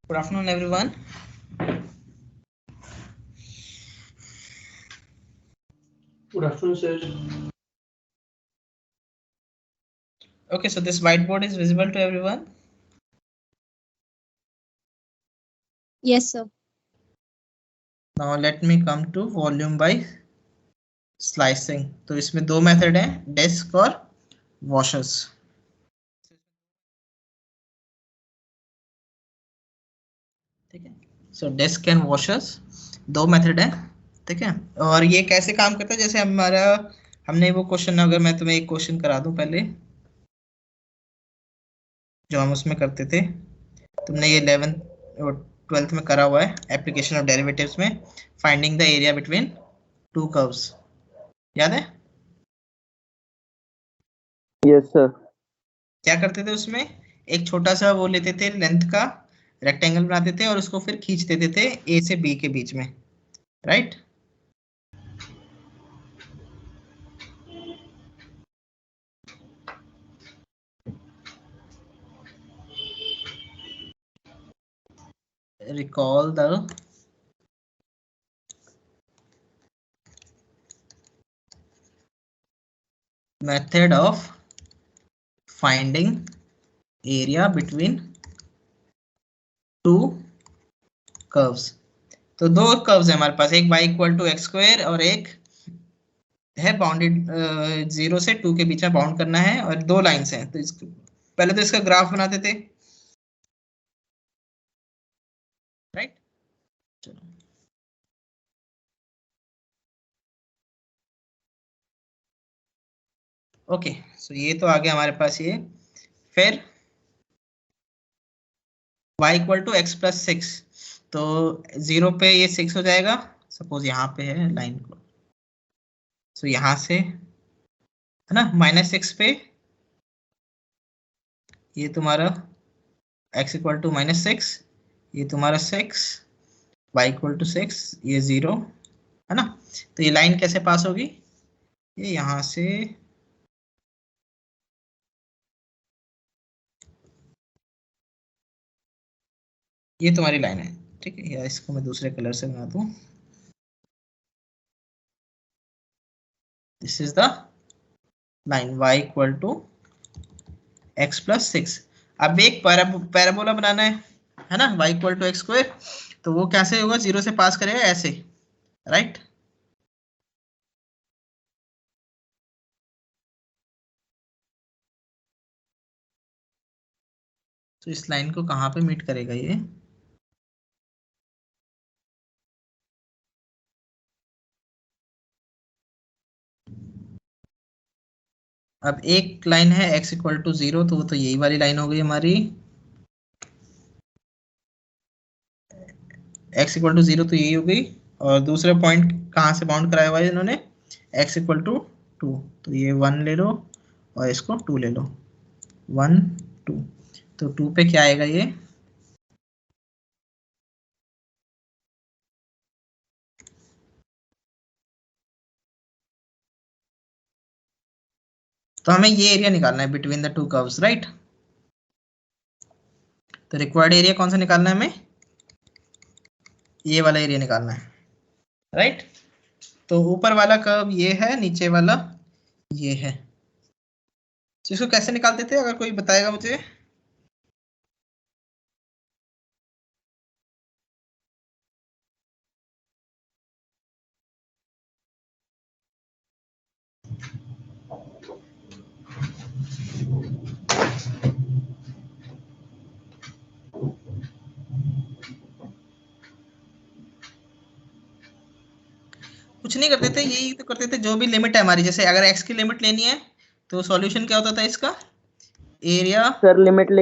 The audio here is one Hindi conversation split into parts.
Good afternoon, everyone. Good afternoon, sir. Okay, so this whiteboard is visible to everyone. Yes, sir. Now let me come to volume by slicing. तो इसमें दो मेथड है, डेस्क और वॉशर्स. ठीक है, सो डेस्क एंड वॉशर्स दो मेथड है. ठीक है, और ये कैसे काम करता है, जैसे हमने वो क्वेश्चन, अगर मैं तुम्हें एक क्वेश्चन करा दूं पहले, जो हम उसमें करते थे, तुमने ये 11th और 12th में करा हुआ है, एप्लीकेशन ऑफ डेरिवेटिव्स में finding the area between two curves. याद है? Yes sir. क्या करते थे उसमें, एक छोटा सा वो लेते थे, लेंथ का रेक्टेंगल बनाते थे और उसको फिर खींच देते थे ए से बी के बीच में, right? Recall the method of finding area between two curves. तो दो कर्व्स है हमारे पास, एक y equal to x square और एक है बाउंडेड 0 से 2 के बीच में बाउंड करना है, और दो लाइंस हैं. तो पहले तो इसका ग्राफ बनाते थे, राइट? चलो, ओके, सो ये तो आ गया हमारे पास ये. फिर y equal to x plus 6, तो 0 पे ये 6 हो जाएगा, सपोज यहाँ पे है लाइन को, सो यहाँ से है ना, -6 पे ये तुम्हारा x इक्वल टू -6, ये तुम्हारा 6, y इक्वल टू 6, ये 0 है ना. तो ये लाइन कैसे पास होगी, ये यहाँ से ये तुम्हारी लाइन है. ठीक है, या इसको मैं दूसरे कलर से बना दूं. This is the line y equal to x plus 6. अब एक पैराबोला बनाना है ना, y equal to x square, तो वो कैसे होगा, 0 से पास करेगा ऐसे, राइट? तो इस लाइन को कहाँ पे मीट करेगा ये, अब एक लाइन है x इक्वल टू 0, तो वो तो यही वाली लाइन हो गई हमारी, x इक्वल टू 0 तो यही हो गई. और दूसरा पॉइंट कहाँ से बाउंड कराया हुआ है इन्होंने, x इक्वल टू 2, तो ये 1 ले लो और इसको 2 ले लो, 1 2, तो 2 पे क्या आएगा ये, तो हमें ये एरिया निकालना है between the two curves, right? तो रिक्वायर्ड एरिया कौन सा निकालना है हमें, ये वाला एरिया निकालना है, राइट? तो ऊपर वाला कर्व ये है, नीचे वाला ये है. तो इसको कैसे निकालते थे, अगर कोई बताएगा मुझे? कुछ नहीं करते थे, यही तो करते थे, जो भी लिमिट है हमारी, जैसे अगर x की लिमिट लेनी है तो सॉल्यूशन क्या होता था इसका, एरिया सर लिमिट ले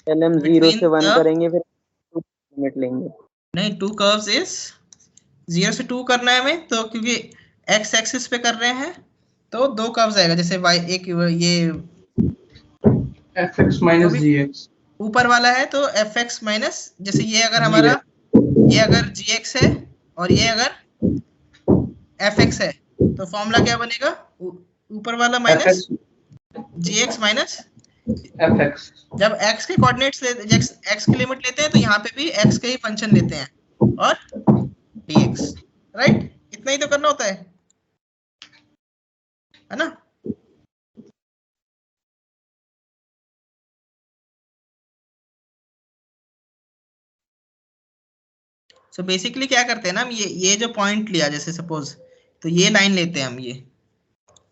lm 0 से 1 करेंगे, फिर लिमिट लेंगे. नहीं, टू कर्व्स इज 0 से 2 करना है हमें, तो क्योंकि x एक्सिस पे कर रहे हैं तो दो कर्व्स आएगा, जैसे y एक ये fx minus gx, ऊपर वाला है तो fx माइनस, जैसे ये अगर हमारा ये अगर gx है और ये अगर fx है, तो फॉर्मूला क्या बनेगा, ऊपर वाला माइनस gx माइनस fx जब x के कोऑर्डिनेट्स x की लिमिट लेते हैं तो यहाँ पे भी x के ही फंक्शन लेते हैं और dx, राइट? इतना ही तो करना होता है ना? सो बेसिकली क्या करते हैं ना हम, ये जो पॉइंट लिया जैसे सपोज, तो ये लाइन लेते हैं हम, ये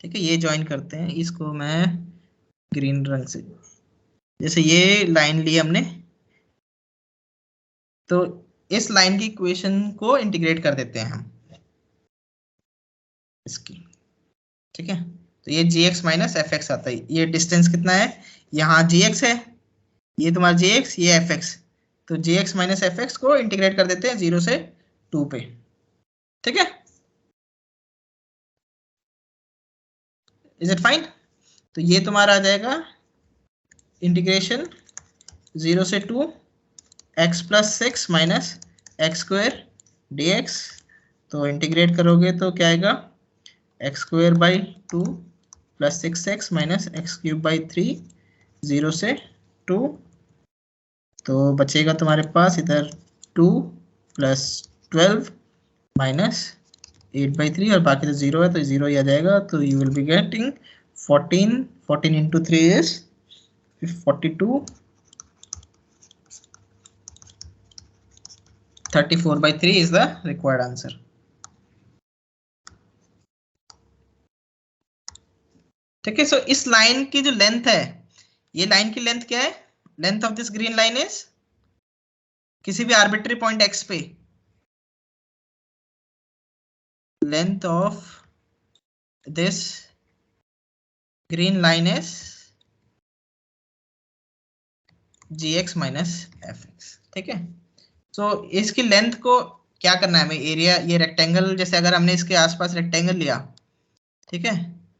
ठीक है, ये ज्वाइन करते हैं, इसको मैं ग्रीन रंग से, जैसे ये लाइन ली हमने, तो इस लाइन की इक्वेशन को इंटीग्रेट कर देते हैं हम इसकी, ठीक है? तो ये gx माइनस एफ एक्स आता है, ये डिस्टेंस कितना है, यहाँ gx है, ये तुम्हारा gx, ये fx, तो gx माइनस एफ एक्स को इंटीग्रेट कर देते हैं 0 से 2 पे, ठीक है? Is it fine? तो ये तुम्हारा आ जाएगा इंटीग्रेशन 0 से 2 x plus 6 minus x square dx, तो इंटीग्रेट करोगे तो क्या आएगा, x square by 2 plus 6x minus x cube by 3, 0 से 2, तो बचेगा तुम्हारे पास इधर 2 प्लस 12 माइनस 8/3 और बाकी तो 0 है तो 0 ही आ जाएगा, तो you will be getting 14 into 3 is 42, 34/3 is the required answer. ठीक है, सो इस लाइन की जो लेंथ है, ये लाइन की लेंथ क्या है, length of this green line is, किसी भी आर्बिट्री पॉइंट x पे length of this green line is gx minus F x, ठीक है? तो इसकी लेंथ को क्या करना है हमें, एरिया, ये रेक्टेंगल, जैसे अगर हमने इसके आसपास रेक्टेंगल लिया, ठीक है,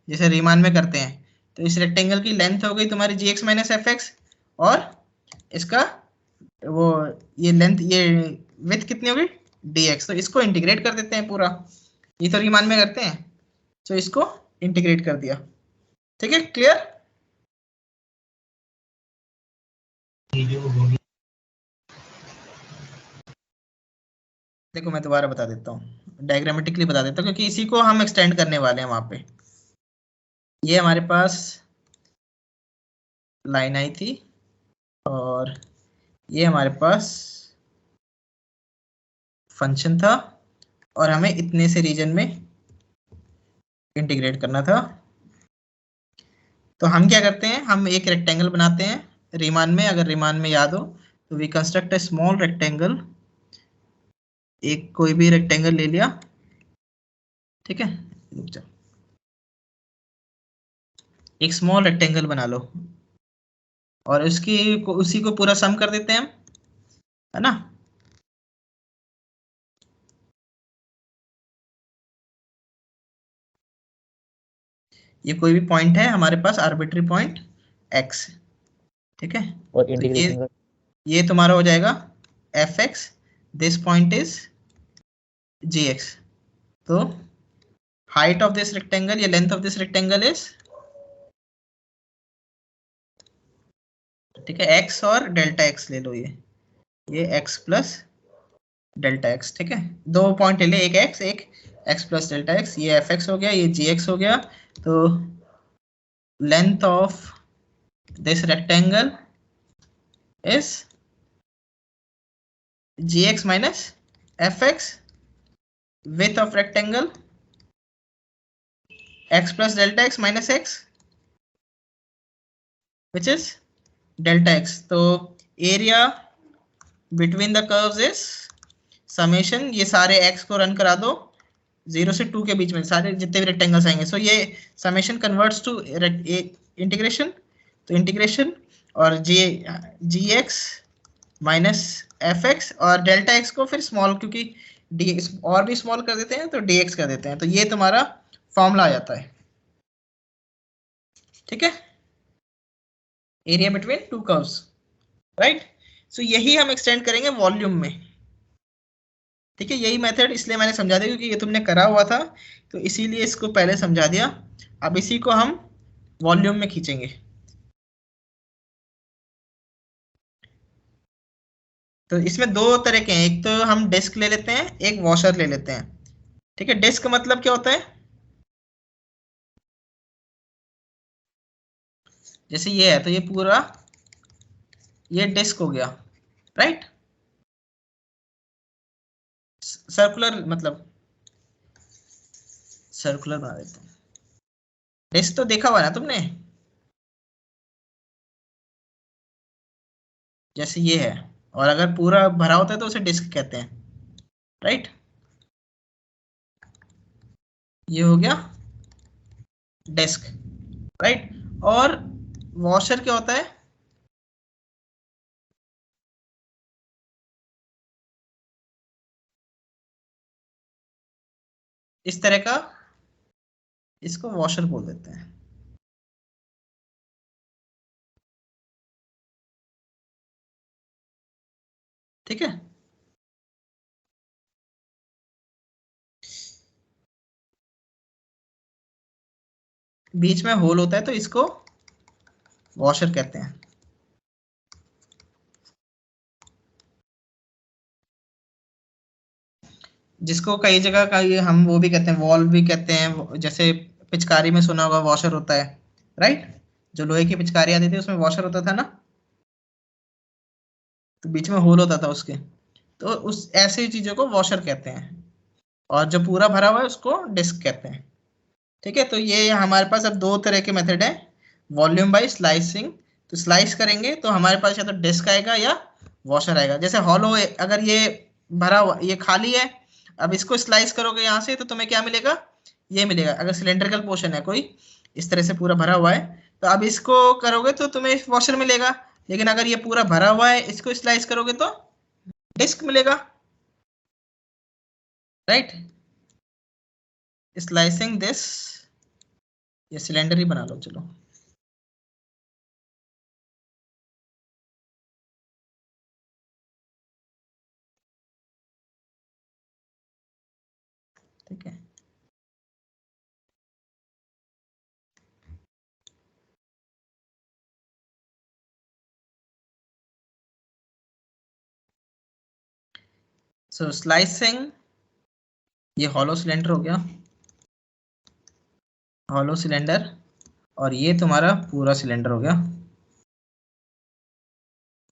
जैसे रीमान में करते हैं, तो इस रेक्टेंगल की लेंथ हो गई तुम्हारी gx माइनस एफ एक्स, और इसका वो ये लेंथ, ये विड्थ कितनी होगी dx, तो इसको इंटीग्रेट कर देते हैं पूरा, ये तो रीमान में करते हैं, तो इसको इंटीग्रेट कर दिया, ठीक है? क्लियर? देखो मैं दोबारा बता देता हूँ, डायग्रामेटिकली बता देता हूँ, क्योंकि इसी को हम एक्सटेंड करने वाले हैं वहां पे। ये हमारे पास लाइन आई थी और ये हमारे पास फंक्शन था और हमें इतने से रीजन में इंटीग्रेट करना था। तो हम क्या करते हैं, हम एक रेक्टेंगल बनाते हैं रीमान में, अगर रीमान में याद हो तो we construct a small rectangle, एक कोई भी रेक्टेंगल ले लिया, ठीक है, एक स्मॉल रेक्टेंगल बना लो और उसी को पूरा सम कर देते हैं हम, है ना? ये कोई भी पॉइंट है हमारे पास, आर्बिट्री पॉइंट x, ठीक है, और तो ये तुम्हारा हो जाएगा fx, this point is gx, तो हाइट ऑफ दिस रेक्टेंगल या length of this rectangle is, ठीक है, x और डेल्टा x ले लो, ये x प्लस डेल्टा x, ठीक है, दो पॉइंट ले ले, एक x प्लस डेल्टा x, ये fx हो गया, ये gx हो गया, तो length of this rectangle is gx minus fx, width of rectangle x plus delta x minus x, which is delta x. तो area between the curves is summation, ये सारे x को रन करा दो 0 से 2 के बीच में, सारे जितने भी रेक्टेंगल्स आएंगे, सो ये summation converts to integration, तो इंटीग्रेशन और gx माइनस एफ एक्स और डेल्टा एक्स को फिर स्मॉल, क्योंकि dx और भी स्मॉल कर देते हैं तो dx कर देते हैं, तो ये तुम्हारा फॉर्मूला आ जाता है, ठीक है, area between two curves, right? So यही हम एक्सटेंड करेंगे वॉल्यूम में, ठीक है? यही मेथड इसलिए मैंने समझा दिया क्योंकि ये तुमने करा हुआ था, तो इसीलिए इसको पहले समझा दिया, अब इसी को हम वॉल्यूम में खींचेंगे। तो इसमें दो तरह के हैं, एक तो हम डिस्क ले लेते हैं, एक वॉशर ले लेते हैं। ठीक है, डिस्क मतलब क्या होता है, जैसे ये है तो ये पूरा ये डिस्क हो गया, राइट। सर्कुलर मतलब सर्कुलर बना देते हैं। डिस्क तो देखा हुआ ना तुमने, जैसे ये है, और अगर पूरा भरा होता है तो उसे डिस्क कहते हैं, राइट। ये हो गया डिस्क, राइट। और वॉशर क्या होता है, इस तरह का, इसको वॉशर बोल देते हैं। ठीक है, बीच में होल होता है तो इसको वॉशर कहते हैं। जिसको कई जगह का ये हम वो भी कहते हैं, वॉल्व भी कहते हैं, जैसे पिचकारी में सुना होगा वॉशर होता है, राइट। जो लोहे की पिचकारी आती थी उसमें वॉशर होता था ना, तो बीच में होल होता था उसके, तो उस ऐसी चीजों को वॉशर कहते हैं। और जो पूरा भरा हुआ है उसको डिस्क कहते हैं। ठीक है, तो ये हमारे पास अब दो तरह के मेथड है, वॉल्यूम बाय स्लाइसिंग। तो स्लाइस करेंगे तो हमारे पास या तो डिस्क आएगा या वॉशर आएगा। जैसे हॉलो, अगर ये भरा हुआ, ये खाली है, अब इसको स्लाइस करोगे यहाँ से तो तुम्हें क्या मिलेगा, ये मिलेगा। अगर सिलेंड्रिकल पोर्शन है कोई इस तरह से पूरा भरा हुआ है, तो अब इसको करोगे तो तुम्हें वॉशर मिलेगा। लेकिन अगर ये पूरा भरा हुआ है, इसको स्लाइस करोगे तो डिस्क मिलेगा, राइट। स्लाइसिंग दिस, ये सिलेंडर ही बना लो चलो। ठीक है, सो स्लाइसिंग, ये हॉलो सिलेंडर हो गया, हॉलो सिलेंडर, और ये तुम्हारा पूरा सिलेंडर हो गया।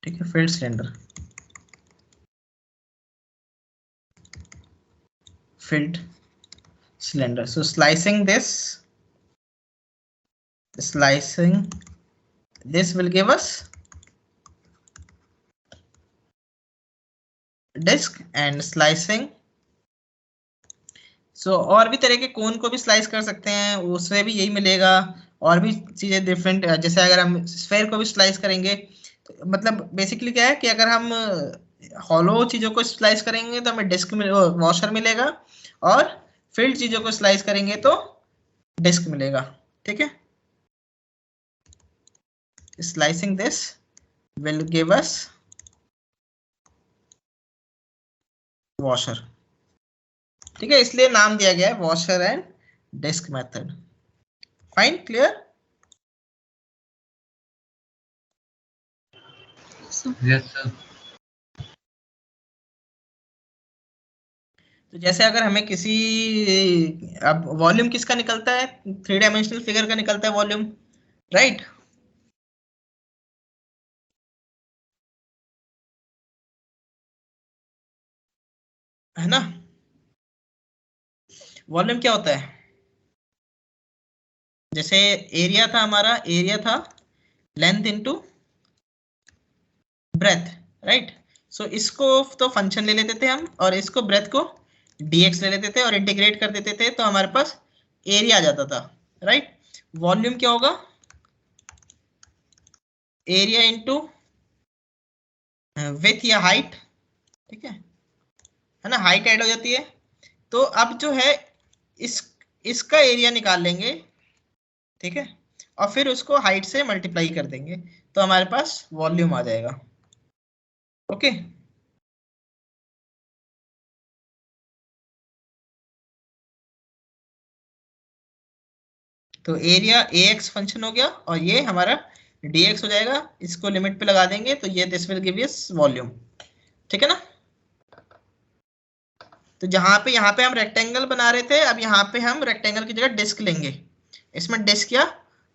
ठीक है, field cylinder, filled cylinder. So slicing this will give us disc and slicing. So और भी तरह के कोन को भी स्लाइस कर सकते हैं, उससे भी यही मिलेगा। और भी चीजें डिफरेंट, जैसे अगर हम स्फेयर को भी स्लाइस करेंगे तो मतलब बेसिकली क्या है कि अगर हम हॉलो चीजों को स्लाइस करेंगे तो हमें डिस्क वॉशर मिलेगा, और फिल्ड चीजों को स्लाइस करेंगे तो डिस्क मिलेगा। ठीक है, slicing this will give us washer. ठीक है, इसलिए नाम दिया गया है washer and disc method. Fine, clear? Yes, sir. तो जैसे अगर हमें किसी, अब वॉल्यूम किसका निकलता है, 3 डायमेंशनल फिगर का निकलता है वॉल्यूम, राइट। है ना, वॉल्यूम क्या होता है, जैसे एरिया था हमारा, एरिया था लेंथ इनटू ब्रेथ, राइट। सो इसको तो फंक्शन ले लेते थे हम, और इसको ब्रेथ को dx ले लेते थे और इंटीग्रेट कर देते थे, तो हमारे पास एरिया आ जाता था, राइट। वॉल्यूम क्या होगा, एरिया इनटू विथ या हाइट, ठीक है ना, हाइट ऐड हो जाती है। तो अब जो है इसका एरिया निकाल लेंगे, ठीक है, और फिर उसको हाइट से मल्टीप्लाई कर देंगे, तो हमारे पास वॉल्यूम आ जाएगा। ओके, तो एरिया ax फंक्शन हो गया, और ये हमारा dx हो जाएगा। इसको लिमिट पे लगा देंगे तो ये this will give yes volume. ठीक है ना। तो जहां पे यहाँ पे हम रेक्टेंगल बना रहे थे, अब यहाँ पे हम रेक्टेंगल की जगह डिस्क लेंगे, इसमें डिस्क या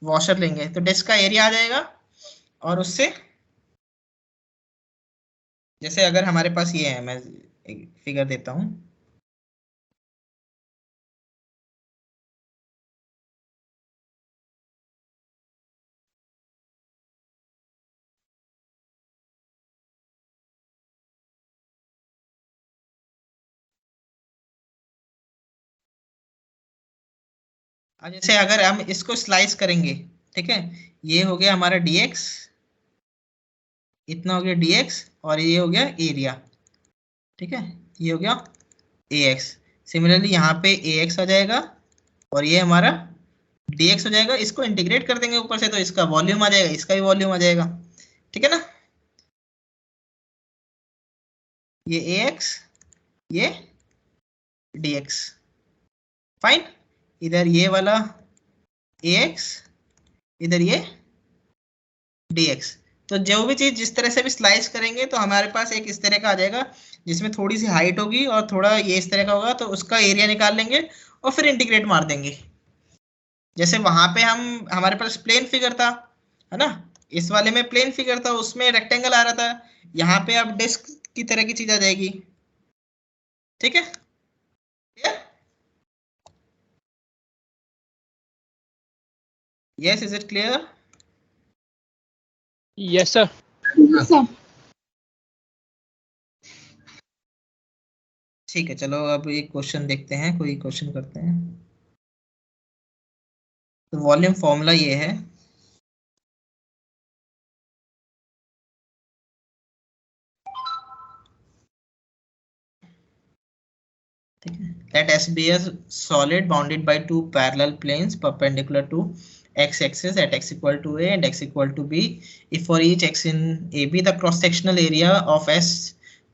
वॉशर लेंगे, तो डिस्क का एरिया आ जाएगा। और उससे जैसे अगर हमारे पास ये है, मैं एक फिगर देता हूं, अब जैसे अगर हम इसको स्लाइस करेंगे, ठीक है, ये हो गया हमारा dx, इतना हो गया dx, और ये हो गया एरिया, ठीक है, ये हो गया ax। सिमिलरली यहाँ पे ax आ जाएगा और ये हमारा dx हो जाएगा। इसको इंटीग्रेट कर देंगे ऊपर से, तो इसका वॉल्यूम आ जाएगा, इसका भी वॉल्यूम आ जाएगा, ठीक है ना। ये ax, ये dx, फाइन। इधर ये वाला ax, इधर ये dx। तो जो भी चीज जिस तरह से भी स्लाइस करेंगे तो हमारे पास एक इस तरह का आ जाएगा, जिसमें थोड़ी सी हाइट होगी और थोड़ा ये इस तरह का होगा, तो उसका एरिया निकाल लेंगे और फिर इंटीग्रेट मार देंगे। जैसे वहां पे हमारे पास प्लेन फिगर था, है ना, इस वाले में प्लेन फिगर था, उसमें रेक्टेंगल आ रहा था, यहाँ पे अब डिस्क की तरह की चीज आ जाएगी, ठीक है। Yes, is it clear? Yes, sir. Yes, sir. ठीक है, चलो अब एक क्वेश्चन देखते हैं, कोई क्वेश्चन करते हैं। तो वॉल्यूम फॉर्मूला ये है, ठीक है, let S be a solid bounded by two parallel planes perpendicular to x axis at x equal to a and x equal to b, if for each x in AB the cross sectional area of S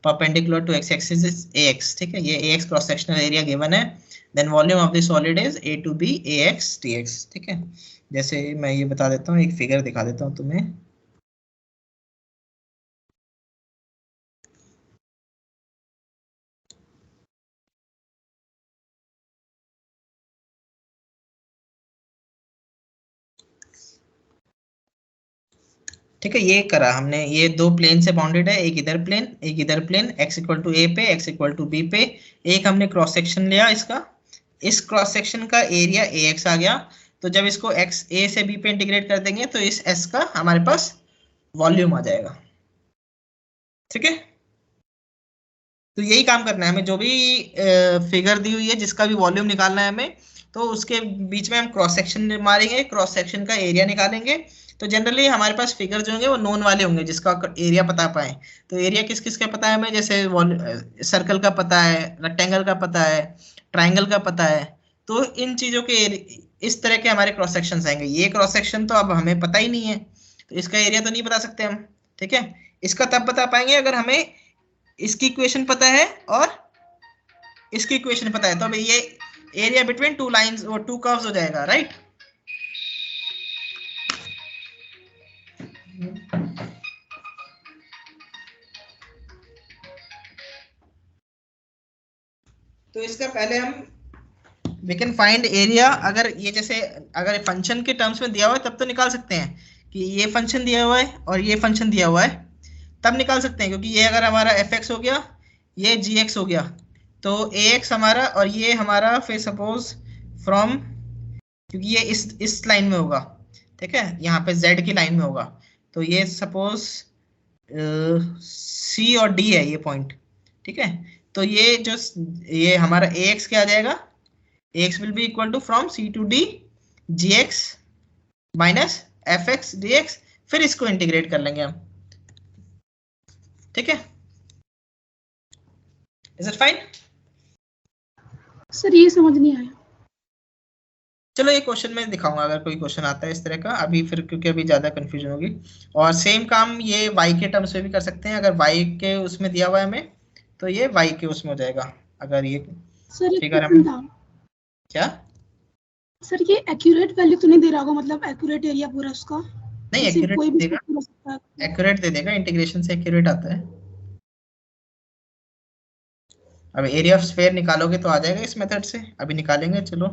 perpendicular to x axis is ax, ठीक है, ये ax cross sectional area given है, then volume of the solid is a to b ax dx, ठीक है। जैसे मैं ये बता देता हूँ, एक फिगर दिखा देता हूँ तुम्हें, ठीक है। ये करा हमने, ये दो प्लेन से बाउंडेड है, एक इधर प्लेन एक इधर प्लेन, x इक्वल टू ए पे x इक्वल टू बी पे, एक हमने क्रॉस सेक्शन लिया इसका, इस क्रॉस सेक्शन का एरिया ax आ गया। तो जब इसको x a से b पे इंटीग्रेट कर देंगे तो इस s का हमारे पास वॉल्यूम आ जाएगा, ठीक है। तो यही काम करना है हमें, जो भी फिगर दी हुई है जिसका भी वॉल्यूम निकालना है हमें, तो उसके बीच में हम क्रॉस सेक्शन मारेंगे, क्रॉस सेक्शन का एरिया निकालेंगे। तो जनरली हमारे पास फिगर जो होंगे वो नोन वाले होंगे, जिसका एरिया पता पाए। तो एरिया किस किस का पता है हमें, जैसे सर्कल का पता है, रेक्टेंगल का पता है, ट्राइंगल का पता है। तो इन चीजों के इस तरह के हमारे क्रॉस सेक्शन आएंगे। ये क्रॉस सेक्शन तो अब हमें पता ही नहीं है, तो इसका एरिया तो नहीं बता सकते हम, ठीक है। इसका तब बता पाएंगे अगर हमें इसकी इक्वेशन पता है और इसकी इक्वेशन पता है, तो अब ये एरिया बिटवीन टू लाइंस और टू कर्व्स हो जाएगा, राइट। तो इसका पहले हम वी कैन फाइंड एरिया, अगर ये जैसे अगर फंक्शन के टर्म्स में दिया हुआ है तब तो निकाल सकते हैं कि ये फंक्शन दिया हुआ है और ये फंक्शन दिया हुआ है, तब निकाल सकते हैं। क्योंकि ये अगर हमारा fx हो गया, ये gx हो गया, तो ax हमारा और ये हमारा फिर सपोज फ्रॉम, क्योंकि ये इस लाइन में होगा, ठीक है, यहाँ पे z की लाइन में होगा, तो ये सपोज c और d है ये पॉइंट, ठीक है। तो ये जो ये हमारा ax क्या आ जाएगा, ax will be equal to from c to d gx minus fx dx, फिर इसको इंटीग्रेट कर लेंगे हम, ठीक है। Is it fine? सर ये समझ नहीं आया। चलो ये क्वेश्चन में दिखाऊंगा अगर कोई क्वेश्चन आता है इस तरह का, अभी फिर क्योंकि अभी ज्यादा कंफ्यूजन होगी। और सेम काम ये y के टर्म्स में भी कर सकते हैं, अगर y के उसमें दिया हुआ है हमें तो ये y के उसमें हो जाएगा। अगर ये सर फिगर हमें क्या, सर ये एक्यूरेट वैल्यू तो नहीं दे रहा होगा, मतलब एक्यूरेट एरिया पूरा उसका नहीं सिर्फ एक्यूरेट कोई भी देगा, पूरा सकता है। एक्यूरेट दे देगा, इंटीग्रेशन से एक्यूरेट आता है। अब एरिया ऑफ स्फीयर निकालोगे तो आ जाएगा इस मेथड से, अभी निकालेंगे, चलो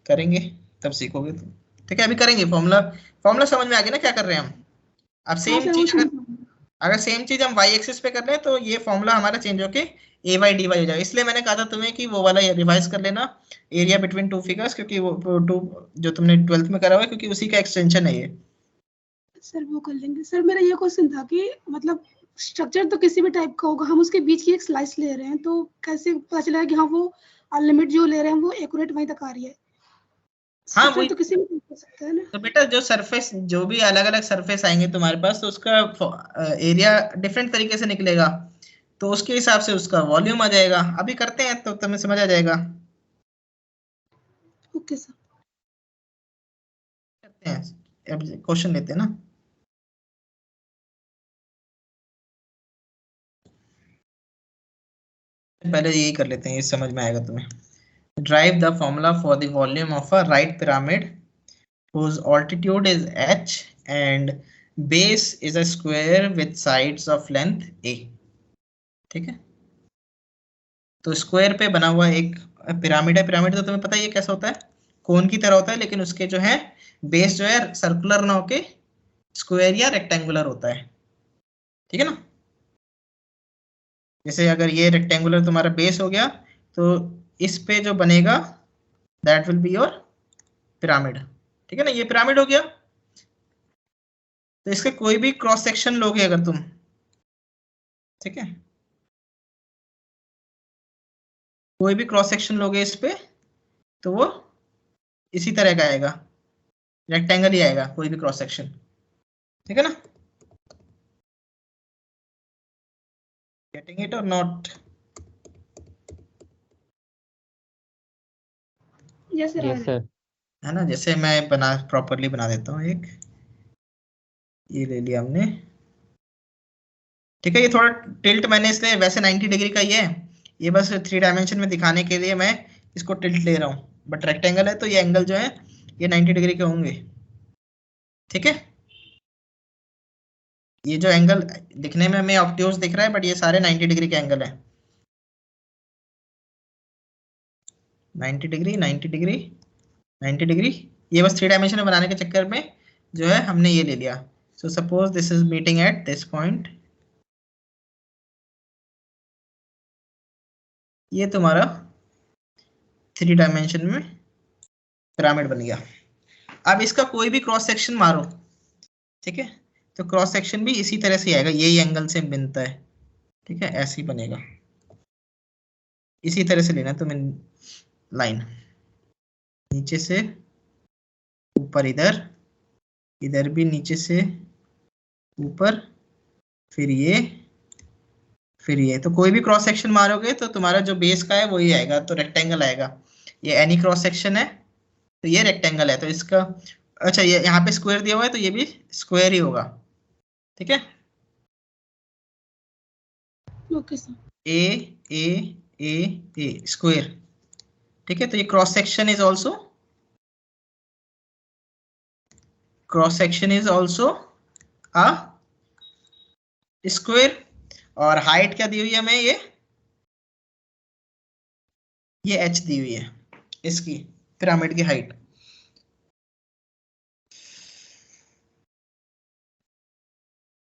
करेंगे तब सीखोगे तो। ठीक है, अभी करेंगे। फॉर्मूला फॉर्मूला समझ में आ गया ना क्या कर रहे हैं हम? अब हाँ सेम सर वो चीज समझ में आ गया। अगर सेम चीज हम y एक्सिस पे कर रहे हैं तो ये फॉर्मूला हमारा चेंज होके ए वाई डी वाई हो जाएगा। इसलिए मैंने कहा था तुम्हें कि वो वाला रिवाइज कर लेना, एरिया बिटवीन टू फिगर्स, क्योंकि वो टू जो तुमने 12th में करा हुआ है, क्योंकि उसी का एक्सटेंशन है ये। सर वो कर लेंगे। सर मेरा ये क्वेश्चन था कि मतलब स्ट्रक्चर तो किसी भी टाइप का होगा, हम उसके बीच की एक स्लाइस ले रहे हैं तो कैसे पता चलेगा कि हाँ वो लिमिट जो ले रहे हैं वो एक्यूरेट वहीं तक आ रही है? हाँ स्ट्रक्चर वही तो किसी भी टाइप हो सकता है ना। तो बेटा, जो सरफेस जो भी अलग अलग सरफेस आएंगे तुम्हारे पास तो उसका एरिया डिफरेंट तरीके से निकलेगा, तो उसके हिसाब से उसका वॉल्यूम आ जाएगा। अभी करते हैं तो तुम्हें समझ आ जाएगा। Okay sir. करते हैं, अब क्वेश्चन लेते हैं ना। पहले यही कर लेते हैं, ये समझ में आएगा तुम्हें। Drive the formula for the volume of a right pyramid whose altitude is h and base is a square with sides of length a। ठीक है, तो स्क्वायर पे बना हुआ एक पिरामिड है। पिरामिड तो तुम्हें पता ही है कैसा होता है, कोन की तरह होता है, लेकिन उसके जो है बेस जो है सर्कुलर ना होके स्क्वायर या रेक्टेंगुलर होता है। ठीक है ना, जैसे अगर ये रेक्टेंगुलर तुम्हारा बेस हो गया तो इस पे जो बनेगा that will be your pyramid. ठीक है ना, ये पिरामिड हो गया। तो इसके कोई भी क्रॉस सेक्शन लोगे अगर तुम, ठीक है, कोई भी क्रॉस सेक्शन लोगे इस पे तो वो इसी तरह का आएगा, रेक्टेंगल ही आएगा कोई भी क्रॉस सेक्शन। ठीक है ना, गेटिंग इट और नॉट? Yes sir. है ना, जैसे मैं प्रॉपरली बना देता हूँ एक, ये ले लिया हमने। ठीक है, ये थोड़ा टिल्ट मैंने इसलिए, वैसे 90 डिग्री का ये बस 3 डायमेंशन में दिखाने के लिए मैं इसको टिल्ट ले रहा हूँ, बट रेक्टेंगल है तो ये एंगल जो है ये 90 डिग्री के होंगे। ठीक है, ये जो एंगल दिखने में हमें ऑब्ट्यूज दिख रहा है बट ये सारे 90 डिग्री के एंगल है। 90 डिग्री 90 डिग्री 90 डिग्री, ये बस 3 डायमेंशन में बनाने के चक्कर में जो है हमने ये ले लिया। So suppose this is meeting at this point, ये तुम्हारा 3 डायमेंशन में पिरामिड बन गया। अब इसका कोई भी क्रॉस सेक्शन मारो, ठीक है, तो क्रॉस सेक्शन भी इसी तरह से आएगा, यही एंगल से बनता है। ठीक है, ऐसे ही बनेगा, इसी तरह से लेना तुम्हें लाइन, नीचे से ऊपर, इधर इधर भी नीचे से ऊपर, फिर ये तो कोई भी क्रॉस सेक्शन मारोगे तो तुम्हारा जो बेस का है वही आएगा, तो रेक्टेंगल आएगा। ये एनी क्रॉस सेक्शन है तो ये रेक्टेंगल है, तो इसका, अच्छा ये यहाँ पे स्क्वायर दिया हुआ है तो ये भी स्क्वायर ही होगा। ठीक है, ओके सर। ए ए ए ए स्क्वायर। ठीक है, तो ये cross section is also a square. और हाइट क्या दी हुई है हमें, ये h दी हुई है इसकी, पिरामिड की हाइट।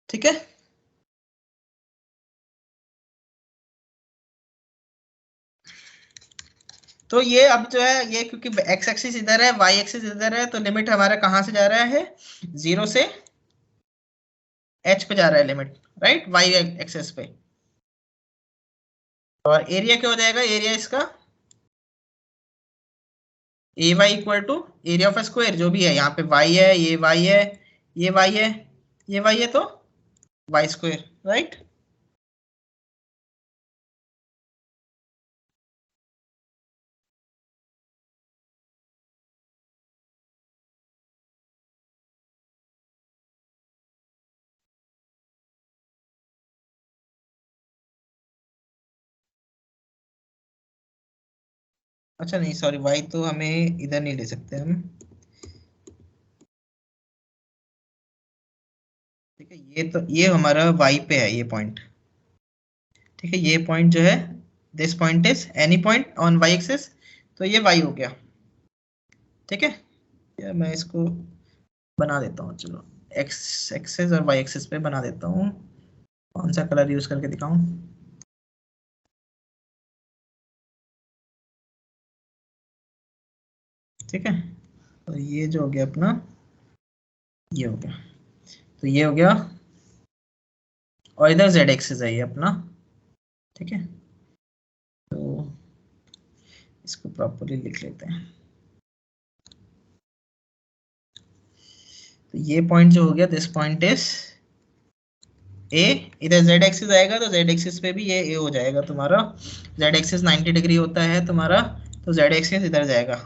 ठीक है, तो ये अब जो है ये, क्योंकि x एक्सिस इधर है, y एक्सिस इधर है, तो लिमिट हमारा कहां से जा रहा है, 0 से h पे जा रहा है लिमिट, राइट, y एक्सिस पे। और एरिया क्या हो जाएगा, एरिया इसका a y equal to area of square, जो भी है, यहाँ पे y है, ये y है, ये y है, ये y है, तो y स्क्वायर, राइट। अच्छा नहीं सॉरी, y तो हमें इधर नहीं ले सकते हम। ठीक है, ये तो ये हमारा y पे है ये पॉइंट। ठीक है, ये पॉइंट जो है this point is any point on y axis, तो ये y हो गया, ठीक है। या मैं इसको बना देता हूँ, चलो x एक्सिस और y एक्सिस पे बना देता हूँ। कौन सा कलर यूज करके दिखाऊं? ठीक है, तो ये जो हो गया अपना, ये हो गया, तो ये हो गया, और इधर z एक्सिस है ये अपना, ठीक है। तो इसको प्रॉपर्ली लिख लेते हैं। तो ये पॉइंट जो हो गया, दिस पॉइंट इज ए, इधर z एक्सिस आएगा तो z एक्सिस पे भी ये a हो जाएगा तुम्हारा। z एक्सिस 90 डिग्री होता है तुम्हारा, तो z एक्सिस इधर जाएगा,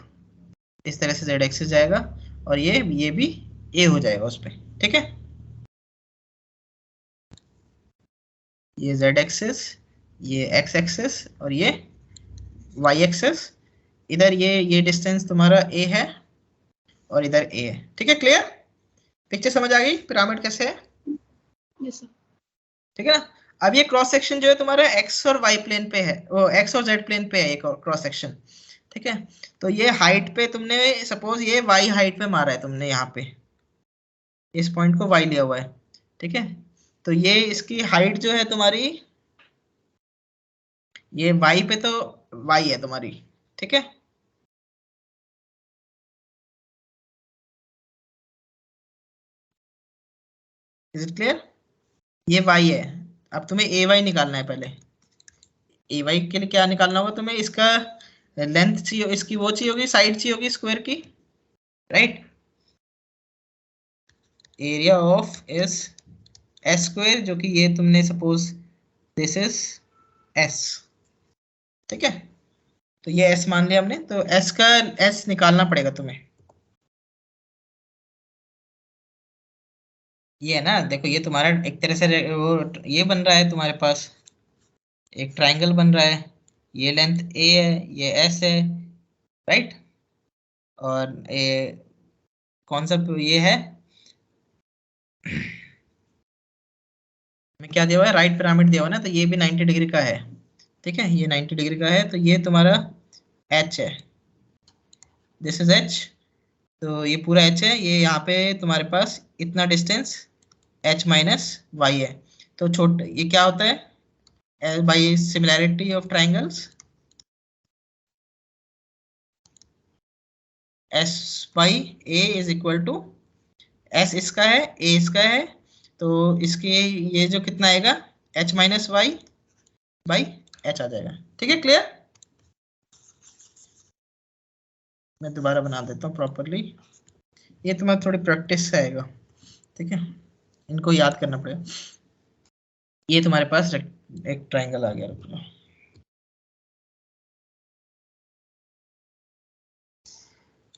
इस तरह से z एक्सिस जाएगा, और ये भी a हो जाएगा उस पे, ठीक है। ये z एक्सिस, ये x एक्सिस, और ये y एक्सिस, इधर ये डिस्टेंस तुम्हारा a है और इधर a है, ठीक है। क्लियर? पिक्चर समझ आ गई पिरामिड कैसे है? Yes sir. ठीक है ना। अब ये क्रॉस सेक्शन जो है तुम्हारा x और y प्लेन पे है, वो x और z प्लेन पे है एक क्रॉस सेक्शन, ठीक है। तो ये हाइट पे तुमने, सपोज ये y हाइट पे मारा है तुमने, यहाँ पे इस पॉइंट को y लिया हुआ है, ठीक है। तो ये इसकी हाइट जो है तुम्हारी, ये y पे तो y है तुम्हारी, ठीक है। Is it clear? ये y है। अब तुम्हें ay निकालना है पहले। ay के लिए क्या निकालना होगा तुम्हें? इसका लेंथ चाहिए, इसकी वो चाहिए होगी, साइड चाहिए होगी स्क्वायर की, right. Area of is S square, जो कि ये तुमने सपोज दिस इज एस, ठीक है। तो ये एस मान लिया हमने, तो एस का एस निकालना पड़ेगा तुम्हें। ये है ना, देखो ये तुम्हारा एक तरह से वो ये बन रहा है तुम्हारे पास, एक ट्राइंगल बन रहा है, ये लेंथ ए है, ये एस है, राइट। और ये कौन सा ये है, में क्या दिया हुआ है? राइट पिरामिड दिया हुआ है ना, तो ये भी 90 डिग्री का है, ठीक है। ये 90 डिग्री का है, तो ये तुम्हारा एच है, दिस इज एच। तो ये पूरा एच है, ये यहाँ पे तुम्हारे पास इतना डिस्टेंस एच माइनस वाई है। तो छोटे ये क्या होता है, by similarity of triangles, S by A is equal to, S इसका है, ए इसका है, तो इसके ये जो कितना आएगा, h minus y by h आ जाएगा, ठीक है। क्लियर? मैं दोबारा बना देता हूँ प्रॉपरली, ये तुम्हारा थोड़ी प्रैक्टिस से आएगा, ठीक है। इनको याद करना पड़ेगा। ये तुम्हारे पास एक ट्राइंगल आ गया, रुक लो।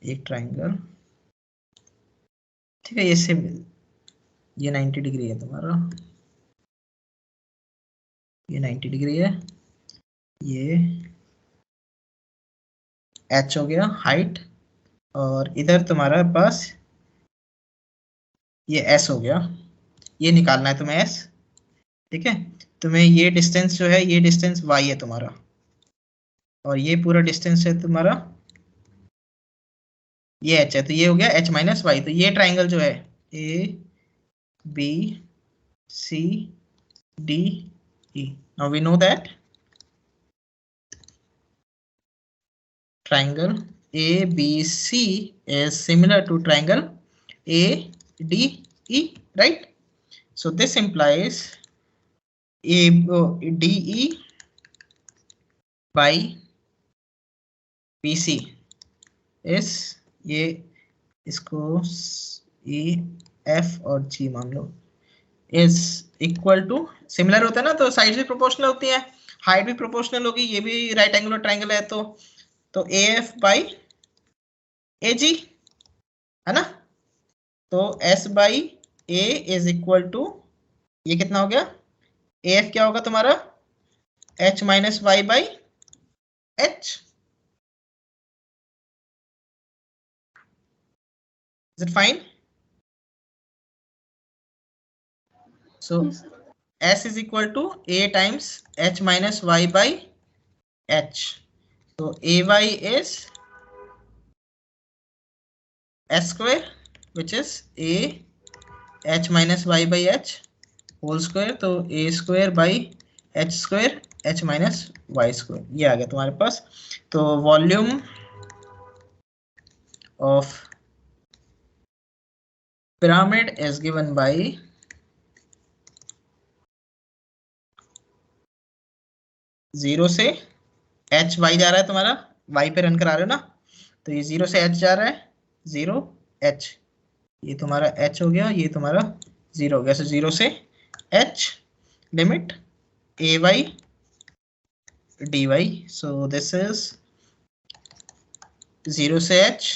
एक ट्राइंगल, ठीक है। ये 90 डिग्री है तुम्हारा, ये 90 डिग्री है, ये h हो गया हाइट, और इधर तुम्हारा पास ये s हो गया, ये निकालना है तुम्हें s, ठीक है। तुम्हें ये डिस्टेंस जो है, ये डिस्टेंस y है तुम्हारा, और ये पूरा डिस्टेंस है तुम्हारा, ये h है, तो ये हो गया h माइनस वाई। तो ये ट्राइंगल जो है A B C D E, now we know that triangle ABC is similar to triangle ADE, right? So this implies DE by BC is, ये इसको E F और G मान लो, is equal to, सिमिलर होता है ना, तो साइड भी प्रोपोर्शनल होती है, हाइट भी प्रोपोर्शनल होगी, ये भी राइट एंगुलर ट्राइंगल है, तो AF बाई AG है ना। तो S by A is equal to, ये कितना हो गया, AF क्या होगा तुम्हारा, H minus y by H। Is it fine? So S is equal to A times H minus Y by h. So ay is s square, which is a h minus y by h whole square, तो a square by h square h minus y square, ये आ गया तुम्हारे पास। तो volume of pyramid is given by zero से h y जा रहा है तुम्हारा, y पे रन करा रहे हो ना, तो ये जीरो से h जा रहा है, जीरो h, ये तुम्हारा h हो गया, ये तुम्हारा जीरो हो गया। सो जीरो से h limit a y dy, so this is zero से h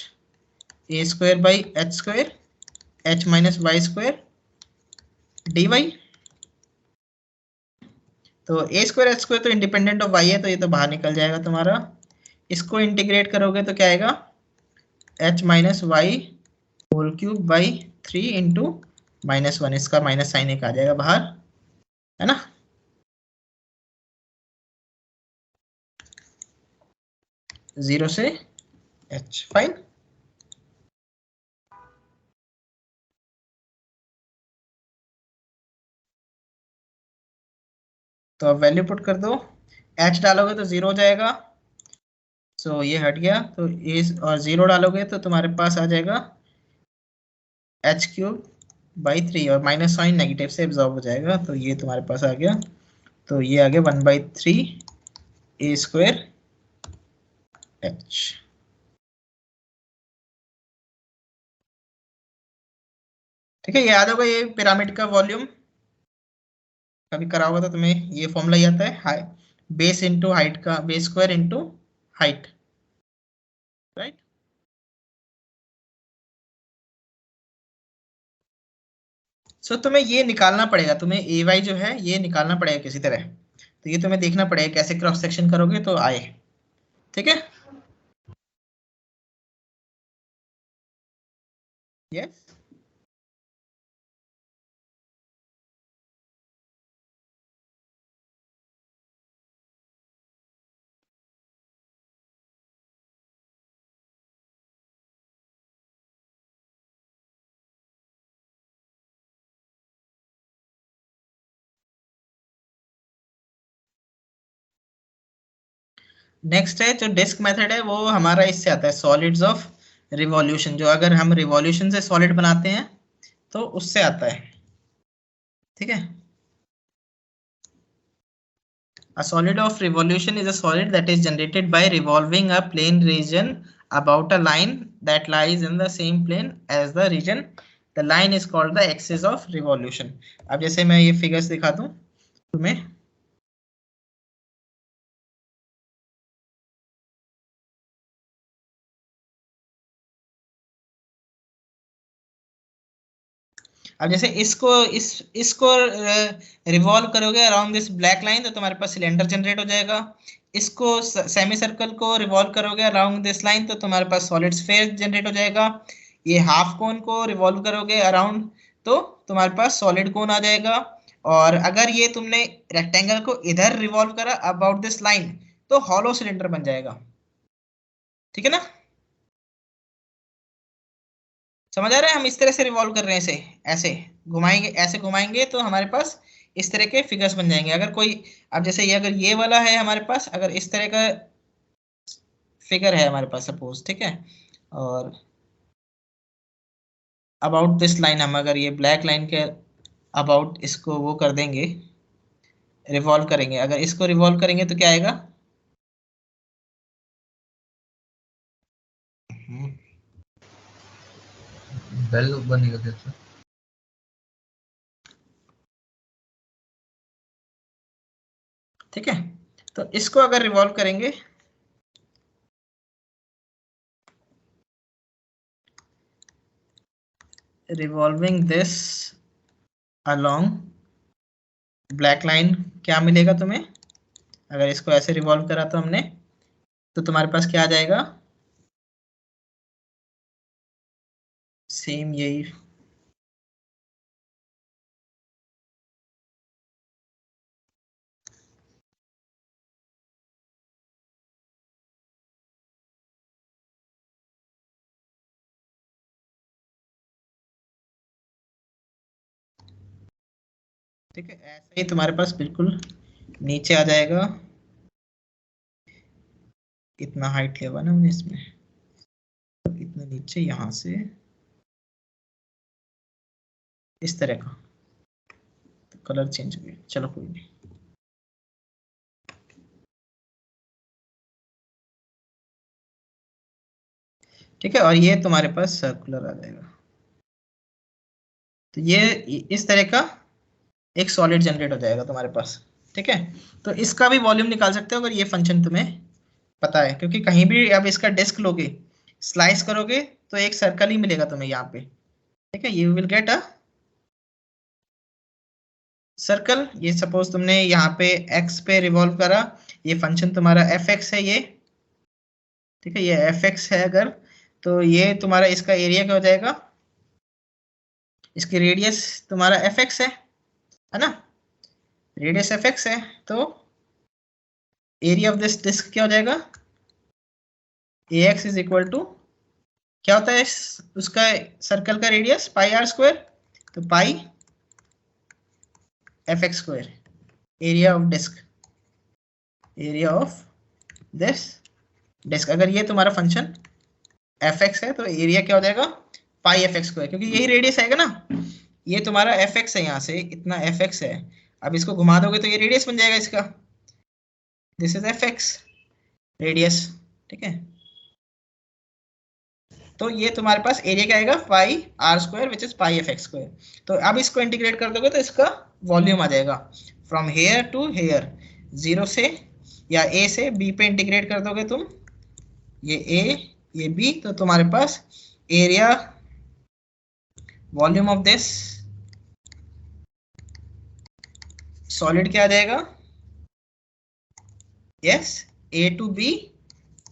a square by h square h minus y square dy। तो a स्क्वायर h स्क्वायर तो इंडिपेंडेंट ऑफ y है, तो ये तो बाहर निकल जाएगा तुम्हारा। इसको इंटीग्रेट करोगे तो क्या आएगा, h minus y whole cube by 3 into minus one, इसका माइनस साइन एक आ जाएगा बाहर, है ना। जीरो से h, फाइन। तो अब वैल्यू पुट कर दो, h डालोगे तो जीरो हो जाएगा, सो ये हट गया, तो ए और जीरो डालोगे तो तुम्हारे पास आ जाएगा h क्यूब बाई 3, और माइनस साइन नेगेटिव से एब्जॉर्ब हो जाएगा, तो ये तुम्हारे पास आ गया, तो ये आ गया 1/3 a स्क्वायर h। ठीक है, याद होगा ये पिरामिड का वॉल्यूम, कभी करा होगा तो तुम्हें ये फॉर्मूला आता है, हाई बेस इंटू हाइट का, base square into height, right. So तुम्हें ये निकालना पड़ेगा, तुम्हें ए वाई जो है ये निकालना पड़ेगा किसी तरह, तो ये तुम्हें देखना पड़ेगा कैसे क्रॉस सेक्शन करोगे तो आए, ठीक है। यस, नेक्स्ट है जो डिस्क मेथड है, वो हमारा इससे आता है सॉलिड्स ऑफ रिवॉल्यूशन, जो अगर हम रिवॉल्यूशन से सॉलिड बनाते हैं तो उससे आता है, ठीक है। A solid of revolution is a solid that is generated by revolving a plane region about a line that lies in the same plane as the region. The line is called the axis of revolution. अब जैसे मैं ये फिगर्स दिखा दूं तुम्हें, अब जैसे इसको रिवॉल्व करोगे अराउंड दिस ब्लैक लाइन तो तुम्हारे पास सिलेंडर जनरेट हो जाएगा। इसको सेमी सर्कल को रिवॉल्व करोगे अराउंड दिस लाइन तो तुम्हारे पास सॉलिड स्फीयर जनरेट हो जाएगा। ये हाफ कोन को रिवॉल्व करोगे अराउंड तो तुम्हारे पास सॉलिड कोन आ जाएगा। और अगर ये तुमने रेक्टेंगल को इधर रिवॉल्व करा अबाउट दिस लाइन तो हॉलो सिलेंडर बन जाएगा, ठीक है ना। समझ आ रहा है, हम इस तरह से रिवॉल्व कर रहे हैं, इसे ऐसे घुमाएंगे, ऐसे घुमाएंगे तो हमारे पास इस तरह के फिगर्स बन जाएंगे। अगर कोई, अब जैसे ये अगर ये वाला है हमारे पास, अगर इस तरह का फिगर है हमारे पास सपोज, ठीक है, और अबाउट दिस लाइन हम अगर ये ब्लैक लाइन के अबाउट इसको वो कर देंगे, रिवॉल्व करेंगे, अगर इसको रिवॉल्व करेंगे तो क्या आएगा, बेल बनेगा कैसे? ठीक है। तो इसको अगर रिवॉल्व करेंगे, revolving this along black line, क्या मिलेगा तुम्हें, अगर इसको ऐसे रिवॉल्व करा तो हमने, तो तुम्हारे पास क्या आ जाएगा, सेम यही ठीक है, ऐसा ही तुम्हारे पास बिल्कुल नीचे आ जाएगा। इतना हाइट लिया हुआ ना हमने इसमें, इतना नीचे यहां से इस तरह का, तो कलर चेंज हो गया, चलो कोई नहीं। ठीक है, और ये तुम्हारे पास सर्कुलर आ जाएगा। तो ये इस तरह का एक सॉलिड जनरेट हो जाएगा तुम्हारे पास। ठीक है, तो इसका भी वॉल्यूम निकाल सकते हो अगर ये फंक्शन तुम्हें पता है, क्योंकि कहीं भी अब इसका डिस्क लोगे, स्लाइस करोगे तो एक सर्कल ही मिलेगा तुम्हें यहाँ पे। ठीक है, you will get a circle. ये सपोज तुमने यहाँ पे x पे रिवॉल्व करा, ये फंक्शन तुम्हारा fx है ये। ठीक है, ये fx है अगर, तो ये तुम्हारा इसका एरिया क्या हो जाएगा, इसकी रेडियस तुम्हारा fx है ना, रेडियस fx है, तो एरिया ऑफ दिस डिस्क क्या हो जाएगा, ax इज इक्वल टू क्या होता है उसका सर्कल का रेडियस, पाई आर स्क्वायर, तो pi fx square, area of disc, area of this disc. अगर ये तुम्हारा फंक्शन fx है तो एरिया क्या हो जाएगा, पाई fx स्क्वायर, क्योंकि यही रेडियस आएगा ना, ये तुम्हारा fx है, यहाँ से इतना fx है, अब इसको घुमा दोगे तो ये रेडियस बन जाएगा इसका, दिस इज fx रेडियस। ठीक है, तो ये तुम्हारे पास एरिया क्या आएगा, pi are square which is pi f x square. तो अब इसको इंटीग्रेट कर दोगे तो इसका वॉल्यूम आ जाएगा फ्रॉम हेयर टू हेयर, 0 से या a से b पे इंटीग्रेट कर दोगे तुम, ये a ये b, तो तुम्हारे पास area volume of this solid क्या आ जाएगा, yes a to b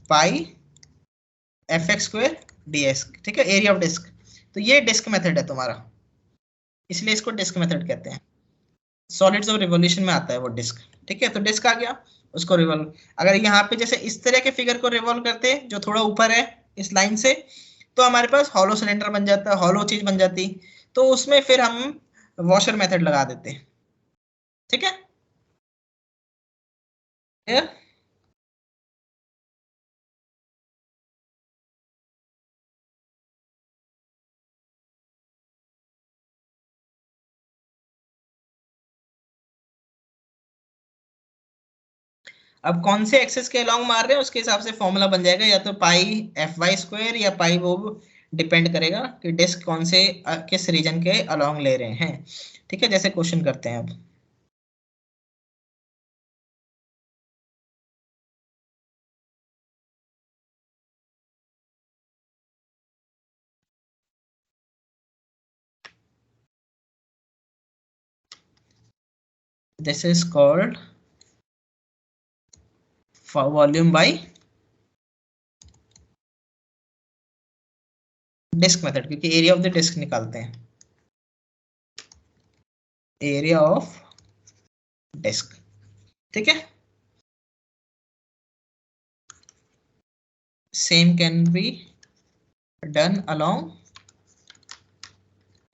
pi f x square ds। ठीक है, एरिया ऑफ डिस्क। तो ये डिस्क मेथड है तुम्हारा, इसलिए इसको डिस्क मेथड कहते हैं। सॉलिड्स ऑफ रिवोल्यूशन में आता है वो डिस्क। ठीक है, तो डिस्क आ गया, उसको रिवॉल्व, अगर यहाँ पे जैसे इस तरह के फिगर को रिवॉल्व करते हैं जो थोड़ा ऊपर है इस लाइन से, तो हमारे पास हॉलो सिलेंडर बन जाता है, हॉलो चीज बन जाती, तो उसमें फिर हम वॉशर मेथड लगा देते हैं। ठीक है, अब कौन से एक्सेस के अलोंग मार रहे हैं उसके हिसाब से फॉर्मूला बन जाएगा, या तो पाई एफ वाई स्क्वायर या पाई, वो डिपेंड करेगा कि डिस्क कौन से किस रीजन के अलोंग ले रहे हैं। ठीक है, जैसे क्वेश्चन करते हैं अब। This is called volume by disc method, क्योंकि एरिया ऑफ द डिस्क निकालते हैं, एरिया ऑफ डिस्क। ठीक है, same can be done along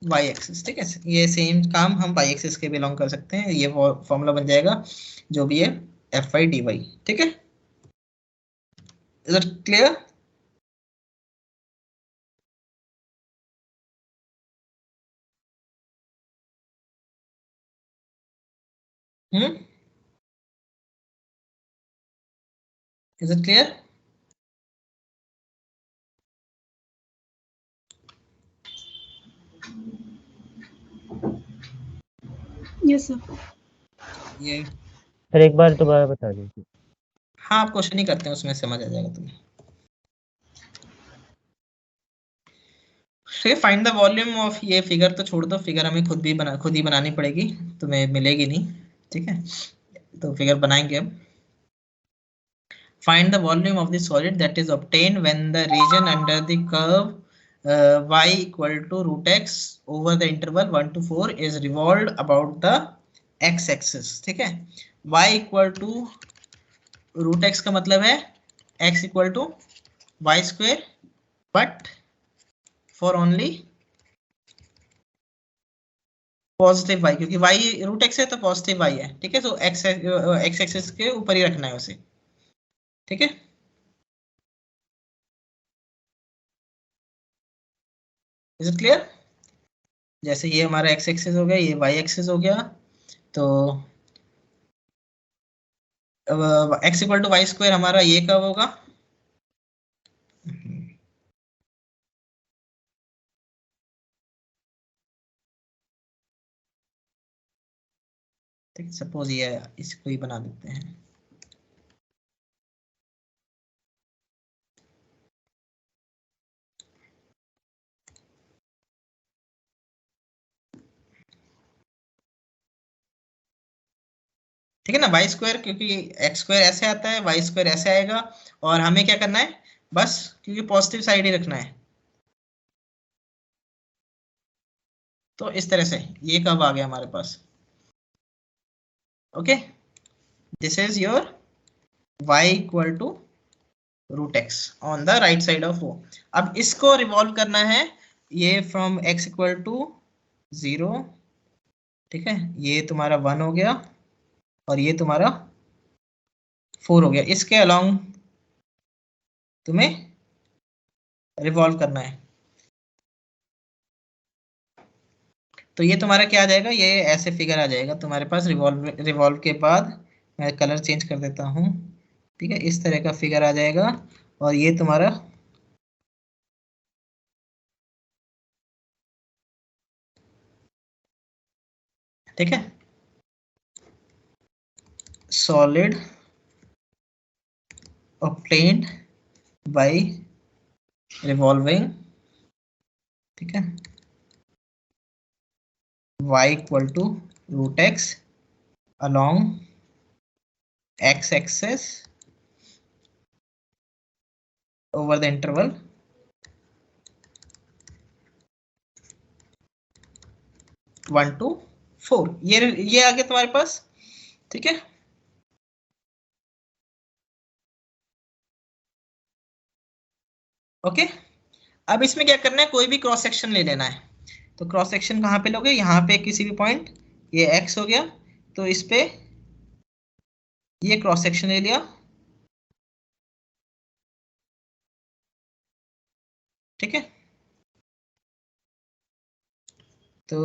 y axis. ठीक है, ये सेम काम हम वाई एक्सिस के बिलोंग कर सकते हैं, ये फॉर्मूला बन जाएगा जो भी है एफ वाई डी वाई। ठीक है, is it clear? Is it clear? Yes sir. ये सर एक बार दोबारा बता दीजिए। हाँ, आप क्वेश्चन ही करते हैं, उसमें समझ आ जाएगा तुम्हें। फाइंड द वॉल्यूम ऑफ, ये फिगर तो छोड़ दो, फिगर हमें खुद ही बनानी पड़ेगी, तुम्हें मिलेगी नहीं। ठीक है, तो फिगर बनाएंगे अब। Find the volume of the solid that is obtained when the region under the curve y equal to root x over the interval 1 to 4 is revolved about the x axis। ठीक है, y equal to root x का मतलब है x equal to y square, but for only positive y, क्योंकि y रूट x है तो पॉजिटिव y है, ठीक है। तो x एक्सिस के ऊपर ही रखना है उसे, ठीक है। Is it clear? जैसे ये हमारा x एक्सिस हो गया, ये y एक्सिस हो गया, तो x equal to y square हमारा ये कब होगा? ठीक है, सपोज ये इसको ही बना देते हैं। ठीक है ना, वाई स्क्वायर, क्योंकि एक्स स्क्वायर ऐसे आता है, वाई स्क्वायर ऐसे आएगा, और हमें क्या करना है बस, क्योंकि पॉजिटिव साइड ही रखना है। तो इस तरह से ये कब आ गया हमारे पास? Okay, this is your y equal to root x on the right side of O. अब इसको रिवॉल्व करना है, ये फ्रॉम x इक्वल टू 0, ठीक है, ये तुम्हारा 1 हो गया और ये तुम्हारा 4 हो गया। इसके अलोंग तुम्हें रिवॉल्व करना है। तो ये तुम्हारा क्या आ जाएगा, ये ऐसे फिगर आ जाएगा तुम्हारे पास। रिवॉल्व के बाद मैं कलर चेंज कर देता हूँ, ठीक है, इस तरह का फिगर आ जाएगा। और ये तुम्हारा ठीक है सॉलिड obtained by revolving, ठीक है, y equal to root x along x axis over the interval 1 to 4। ये आ गया तुम्हारे पास, ठीक है। ओके, अब इसमें क्या करना है, कोई भी क्रॉस सेक्शन ले लेना है। तो क्रॉस सेक्शन कहाँ पे लोगे, यहाँ पे किसी भी पॉइंट, ये x हो गया, तो इस पे ये क्रॉस सेक्शन ले लिया, ठीक है। तो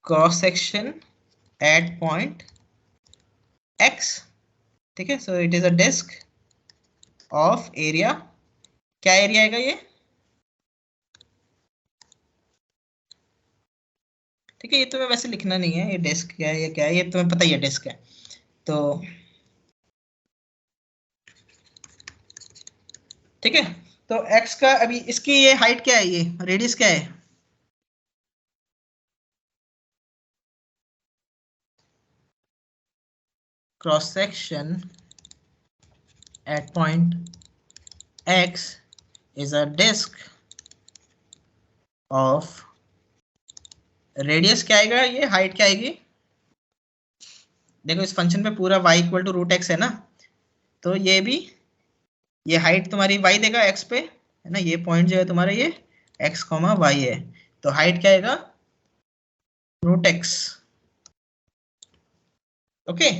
cross section at point x, ठीक है, so it is a disc of area, क्या एरिया आएगा ये, ठीक है। ये तुम्हें वैसे लिखना नहीं है, ये डिस्क क्या है, ये क्या है, ये तुम्हें पता ही है डिस्क है। तो ठीक है, तो x का अभी इसकी ये हाइट क्या है, ये रेडियस क्या है, cross section at point x is a disk of radius क्या आएगा, ये हाइट क्या आएगी, देखो इस फंक्शन पे पूरा y equal to root x है ना, तो ये भी ये हाइट तुम्हारी y देगा x पे, है ना, ये पॉइंट जो है तुम्हारा ये x, y है, तो हाइट क्या आएगा, रूट एक्स। ओके,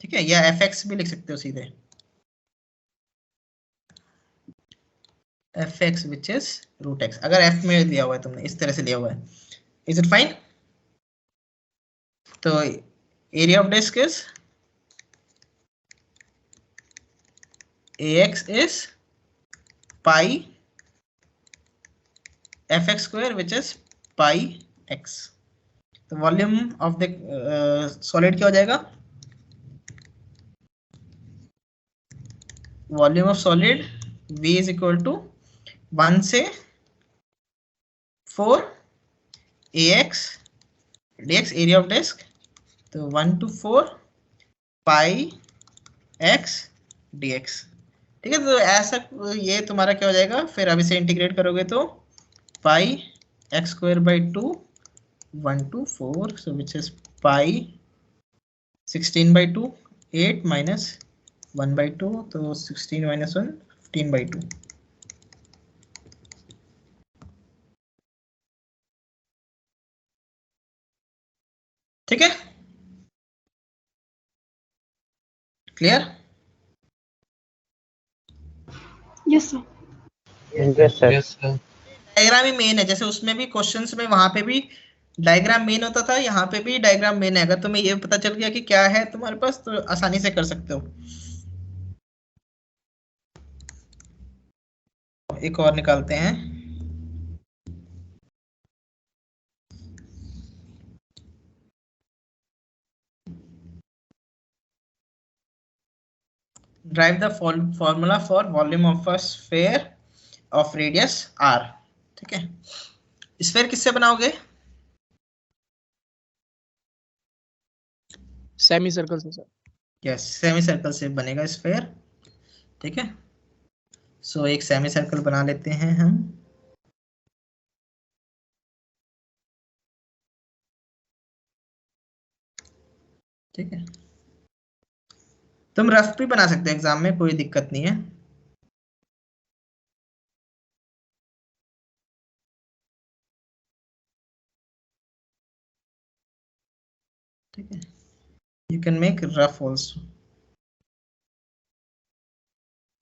ठीक है, या fx भी लिख सकते हो सीधे, fx which is root x, अगर f में दिया हुआ है तुमने, इस तरह से दिया हुआ है। Is it fine? तो area of disc is ax is pi fx square which is pi x। तो वॉल्यूम ऑफ द सॉलिड क्या हो जाएगा, volume of solid v is equal to 1 से 4 ax dx, area of disc, तो 1 to 4 pi x dx, ठीक है। तो ऐसा ये तुम्हारा क्या हो जाएगा, फिर अब इसे इंटीग्रेट करोगे तो pi x square by 2 1 to 4, so which is pi 16 by 2 8 minus 1 by 2, तो 16 minus 1 15 by 2, clear? Yes sir. Yes sir. Yes sir. Diagram he main है, जैसे उसमें भी क्वेश्चंस में वहां पे भी डायग्राम मेन होता था, यहाँ पे भी डायग्राम मेन है। अगर तुम्हें ये पता चल गया कि क्या है तुम्हारे पास तो आसानी से कर सकते हो। एक और निकालते हैं। Drive the formula for volume of a sphere of radius r। ठीक है, स्फीयर किससे बनाओगे? सेमी सर्कल से सर। यस, सेमी सर्कल से बनेगा स्फीयर। ठीक है, सो एक सेमी सर्कल बना लेते हैं हम। ठीक है, तुम रफ भी बना सकते हो एग्जाम में, कोई दिक्कत नहीं है। ठीक है, you can make rough also.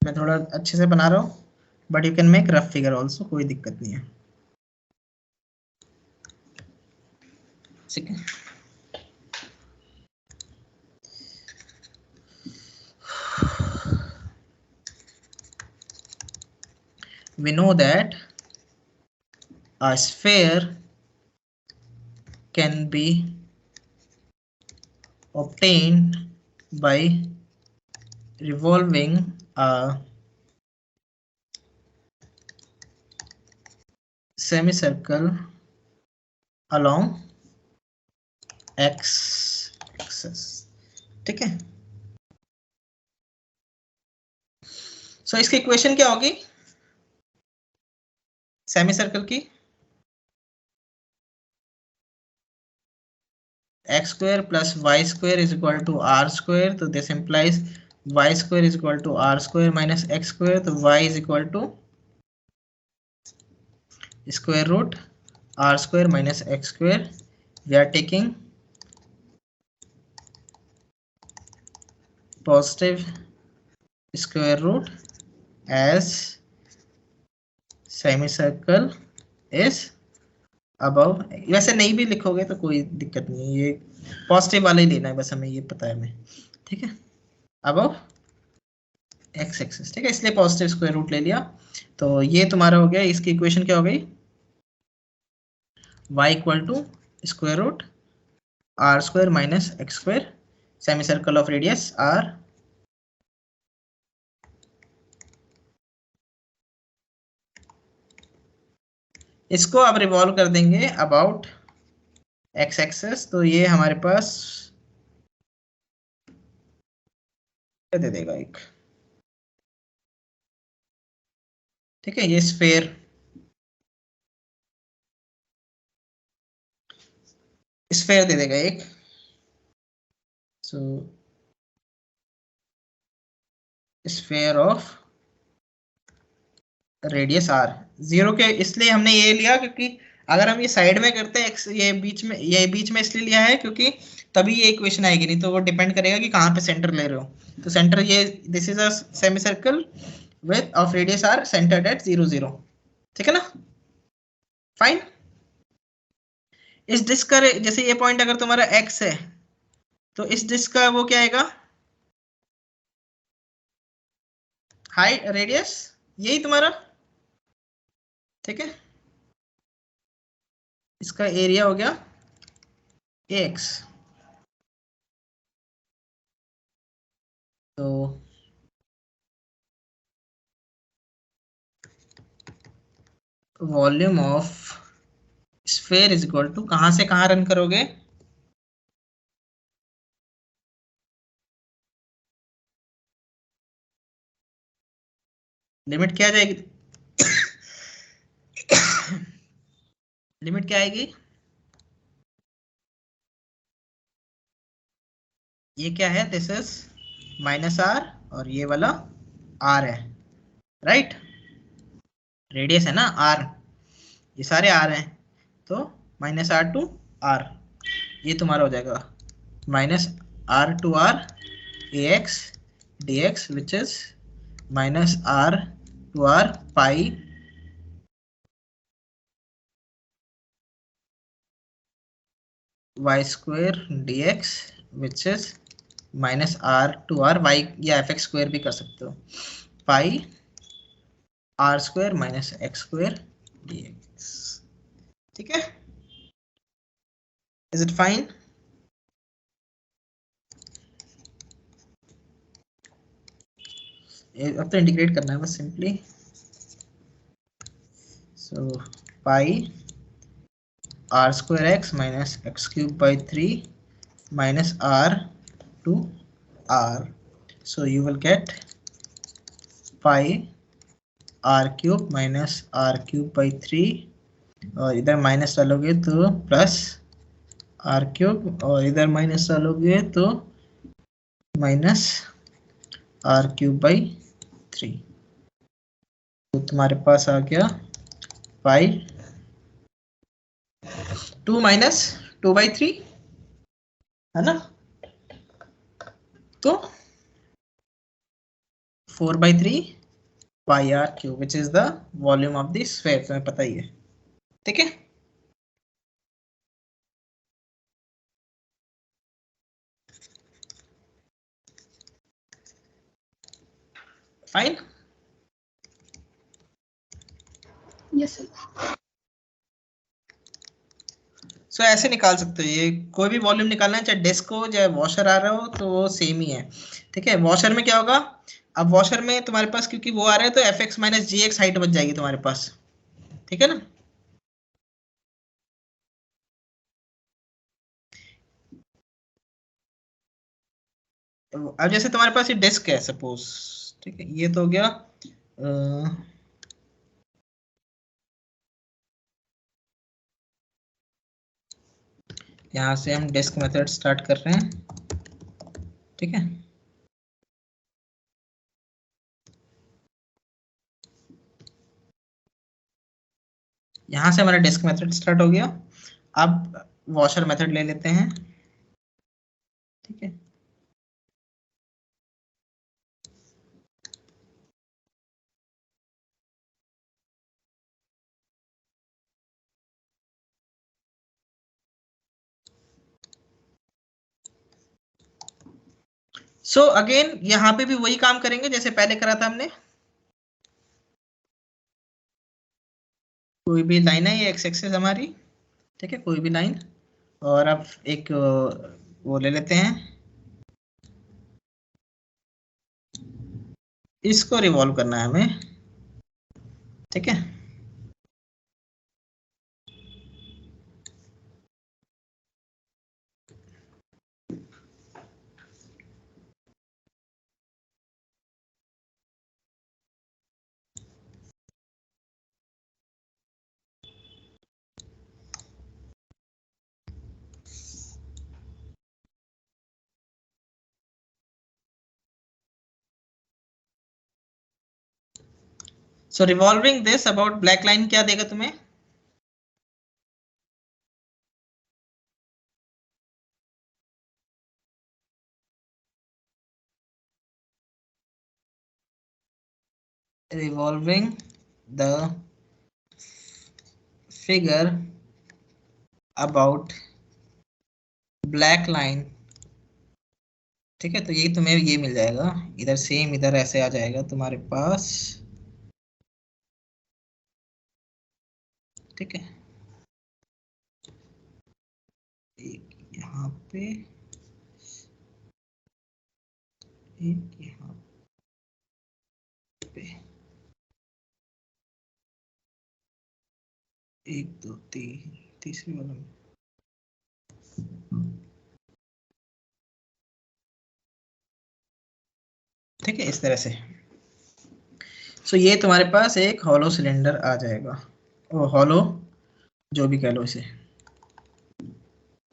मैं थोड़ा अच्छे से बना रहा हूँ, but you can make rough figure also, कोई दिक्कत नहीं है। ठीक है, we know that a sphere can be obtained by revolving a semicircle along x axis। ठीक है, सो इसकी इक्वेशन क्या होगी सेमी सर्कल की? X square plus y square is equal to r square, तो this implies y square is equal to r square minus x square, तो y is equal to square root r square minus x square. We are taking positive square root as semicircle is above। वैसे नहीं भी लिखोगे तो कोई दिक्कत नहीं, ये पॉजिटिव वाला ही लेना है बस, हमें ये पता है हमें। ठीक है, above x एक्सिस। ठीक है, इसलिए पॉजिटिव स्क्वायर रूट ले लिया। तो ये तुम्हारा हो गया, इसकी इक्वेशन क्या हो गई? y equal to square root r square minus x square, semicircle of radius r। इसको अब रिवॉल्व कर देंगे अबाउट एक्स एक्सेस, तो ये हमारे पास दे देगा एक। ठीक है, ये स्फीयर दे देगा एक। So sphere of radius r, zero के इसलिए हमने ये लिया क्योंकि अगर हम ये साइड में करते हैं x, ये बीच में इसलिए लिया है क्योंकि तभी ये इक्वेशन आएगी, नहीं तो वो डिपेंड करेगा कि कहाँ पे सेंटर ले रहे हो। तो सेंटर ये this is a semicircle with of radius r centred at 0 0। ठीक है ना, फाइन। इस डिस्क का जैसे ये पॉइंट अगर तुम्हारा x है तो इस डिस्क का वो क्या आएगा? हाइट रेडियस यही तुम्हारा। ठीक है, इसका एरिया हो गया ax। तो volume of sphere is equal to, कहां से कहां रन करोगे? लिमिट क्या आ जाएगी? लिमिट क्या आएगी? ये क्या है? दिस इज माइनस आर और ये वाला आर है, राइट? रेडियस है ना आर, ये सारे आर हैं, तो माइनस आर टू आर, ये तुम्हारा हो जाएगा minus r to r a x dx which is minus r to r pi y square dx which is minus r to r y या एफ एक्स स्क्वायर भी कर सकते हो pi are square minus x square dx. ठीक है, इज इट फाइन? अब तो इंटीग्रेट करना है बस simply. So pi are square x minus x cube by 3 minus r to r. So you will get pi r cube minus r cube by 3 और इधर माइनस डालोगे तो प्लस r क्यूब और इधर माइनस डालोगे तो माइनस r क्यूब बाई 3. तो तुम्हारे पास आ गया पाई 2 माइनस 2 बाई 3 है ना, तो 4 by 3 pi r cube which is the volume of the sphere. तुम्हें पता ही है. ठीक है, फाइन. Yes sir. सो ऐसे निकाल सकते हो. ये कोई भी वॉल्यूम निकालना है, चाहे डिस्क हो चाहे वॉशर आ रहा हो, तो वो सेम ही है. ठीक है, वॉशर में क्या होगा, अब वॉशर में तुम्हारे पास क्योंकि वो आ रहा है तो एफ एक्स माइनस जी एक्स हाइट बच जाएगी तुम्हारे पास. ठीक है ना, अब जैसे तुम्हारे पास ये डिस्क है सपोज. ठीक है, ये तो हो गया यहाँ से हम डिस्क मेथड स्टार्ट कर रहे हैं. ठीक है, यहाँ से हमारा डिस्क मेथड स्टार्ट हो गया. अब वॉशर मेथड ले लेते हैं. ठीक है, सो अगेन यहाँ पे भी वही काम करेंगे जैसे पहले करा था हमने. कोई भी लाइन है, ये एक्स एक्सिस हमारी. ठीक है, कोई भी लाइन, और अब एक वो ले लेते हैं, इसको रिवॉल्व करना है हमें. ठीक है, so revolving this about black line क्या देगा तुम्हें? revolving the figure about black line. ठीक है, तो ये तुम्हें ये मिल जाएगा, इधर सेम इधर ऐसे आ जाएगा तुम्हारे पास. ठीक है, एक यहाँ पे, एक यहाँ पे, 1 2 3 तीसरी वाला में. ठीक है, इस तरह से. सो ये तुम्हारे पास एक हॉलो सिलेंडर आ जाएगा, वो हॉलो जो भी कह लो इसे.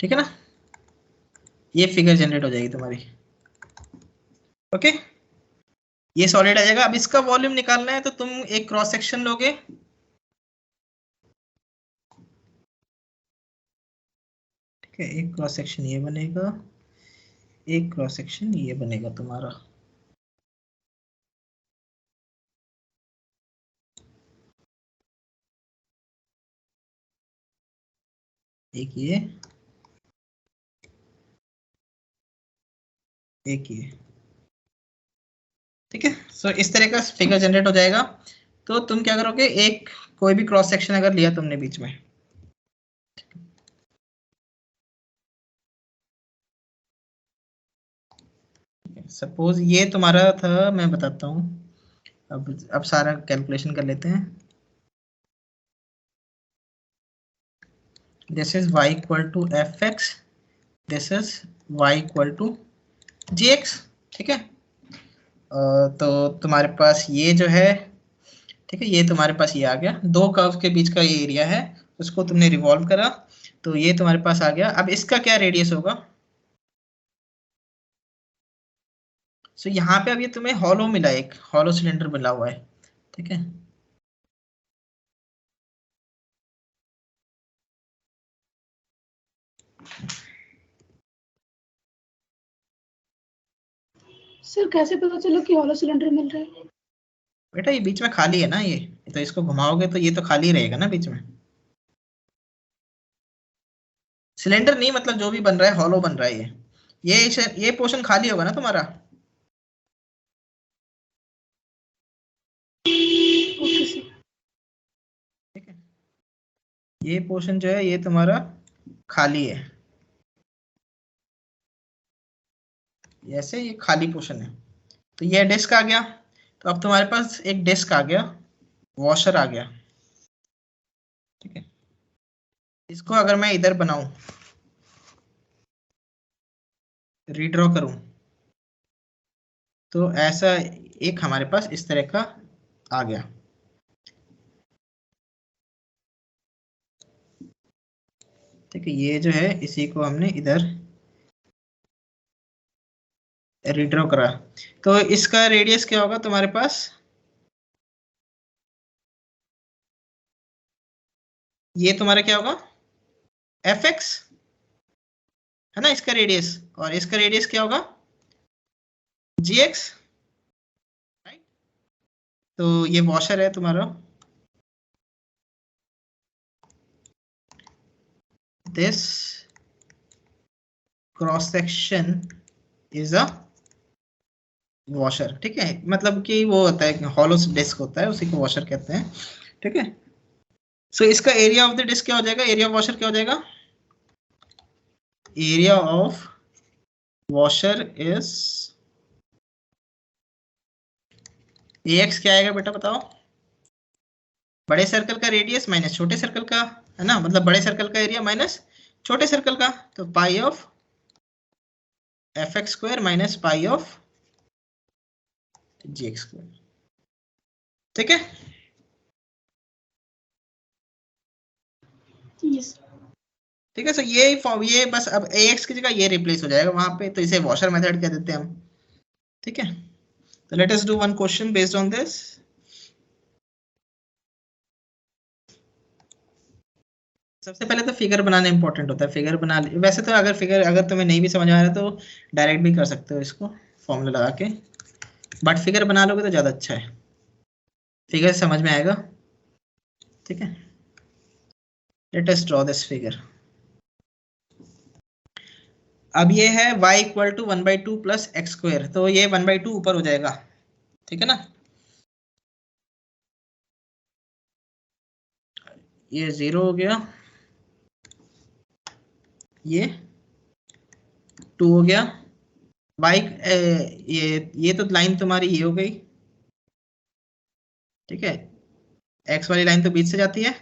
ठीक है ना, ये फिगर जनरेट हो जाएगी तुम्हारी. ओके, ये सॉलिड आ जाएगा. अब इसका वॉल्यूम निकालना है तो तुम एक क्रॉस सेक्शन लोगे. ठीक है, एक क्रॉस सेक्शन ये बनेगा, एक क्रॉस सेक्शन ये बनेगा तुम्हारा. एक ये, एक ये, ठीक है। सो इस तरह का फिगर जनरेट हो जाएगा। तो तुम क्या करोगे, एक कोई भी क्रॉस सेक्शन अगर लिया तुमने बीच में, सपोज ये तुम्हारा था, मैं बताता हूँ। अब सारा कैलकुलेशन कर लेते हैं। This is y equal to f x, this is y equal to g x, ठीक है। तो तुम्हारे पास ये जो है, ठीक है, ये तुम्हारे पास ये आ गया, दो कर्व के बीच का ये एरिया है, उसको तुमने रिवॉल्व करा तो ये तुम्हारे पास आ गया। अब इसका क्या रेडियस होगा? सो यहाँ पे अब ये तुम्हें हॉलो मिला, एक हॉलो सिलेंडर मिला हुआ है, ठीक है। सर कैसे पता चला कि हॉलो सिलेंडर मिल रहा है? बेटा ये बीच में खाली है ना, ये तो इसको घुमाओगे तो ये तो खाली रहेगा ना बीच में। सिलेंडर नहीं, मतलब जो भी बन रहा है हॉलो बन रहा है ये पोर्शन खाली होगा ना तुम्हारा। Okay sir. ठीक है, ये पोर्शन जो है ये तुम्हारा खाली है, ऐसे ये खाली पोर्शन है। तो ये डिस्क आ गया। तो अब तुम्हारे पास एक डिस्क आ गया, वॉशर आ गया, ठीक है। इसको अगर मैं इधर बनाऊं, रीड्रॉ करूं, तो ऐसा एक हमारे पास इस तरह का आ गया, ठीक है। ये जो है इसी को हमने इधर रीड्रॉ करा। तो इसका रेडियस क्या होगा तुम्हारे पास? ये तुम्हारा क्या होगा? एफ एक्स है ना इसका रेडियस, और इसका रेडियस क्या होगा? जी एक्स, राइट। तो ये वॉशर है तुम्हारा, this cross section is a washer, ठीक है। मतलब कि वो होता है, हॉलो डिस्क होता है, उसी को वॉशर कहते हैं, ठीक है। सो इसका एरिया ऑफ द डिस्क क्या हो जाएगा? एरिया ऑफ वॉशर क्या हो जाएगा? Area of washer is AX, क्या आएगा बेटा बताओ? बड़े सर्कल का रेडियस माइनस छोटे सर्कल का, है ना, मतलब बड़े सर्कल का एरिया माइनस छोटे सर्कल का। तो pi of f x square minus pi of g x square, ठीक है। यस। ठीक है, सो ये फॉर्म, ये बस अब AX की जगह ये रिप्लेस हो जाएगा वहां पे, तो इसे वॉशर मेथड कह देते हैं हम, ठीक है। तो let us do one question based on this. सबसे पहले तो फिगर बनाना इंपॉर्टेंट होता है, फिगर बना वैसे तो अगर फिगर अगर तुम्हें नहीं भी समझ आ रहा तो डायरेक्ट भी कर सकते हो इसको फॉर्मूला लगा के, बट फिगर बना लोगे तो ज्यादा अच्छा है, फिगर समझ में आएगा, ठीक है। Let us draw this figure. अब ये है y equal to 1/2 plus x square, तो ये 1/2 ऊपर हो जाएगा, ठीक है ना। ये 0 हो गया, ये 2 हो गया, y ये तो लाइन तुम्हारी ये हो गई, ठीक है। x वाली लाइन तो बीच से जाती है,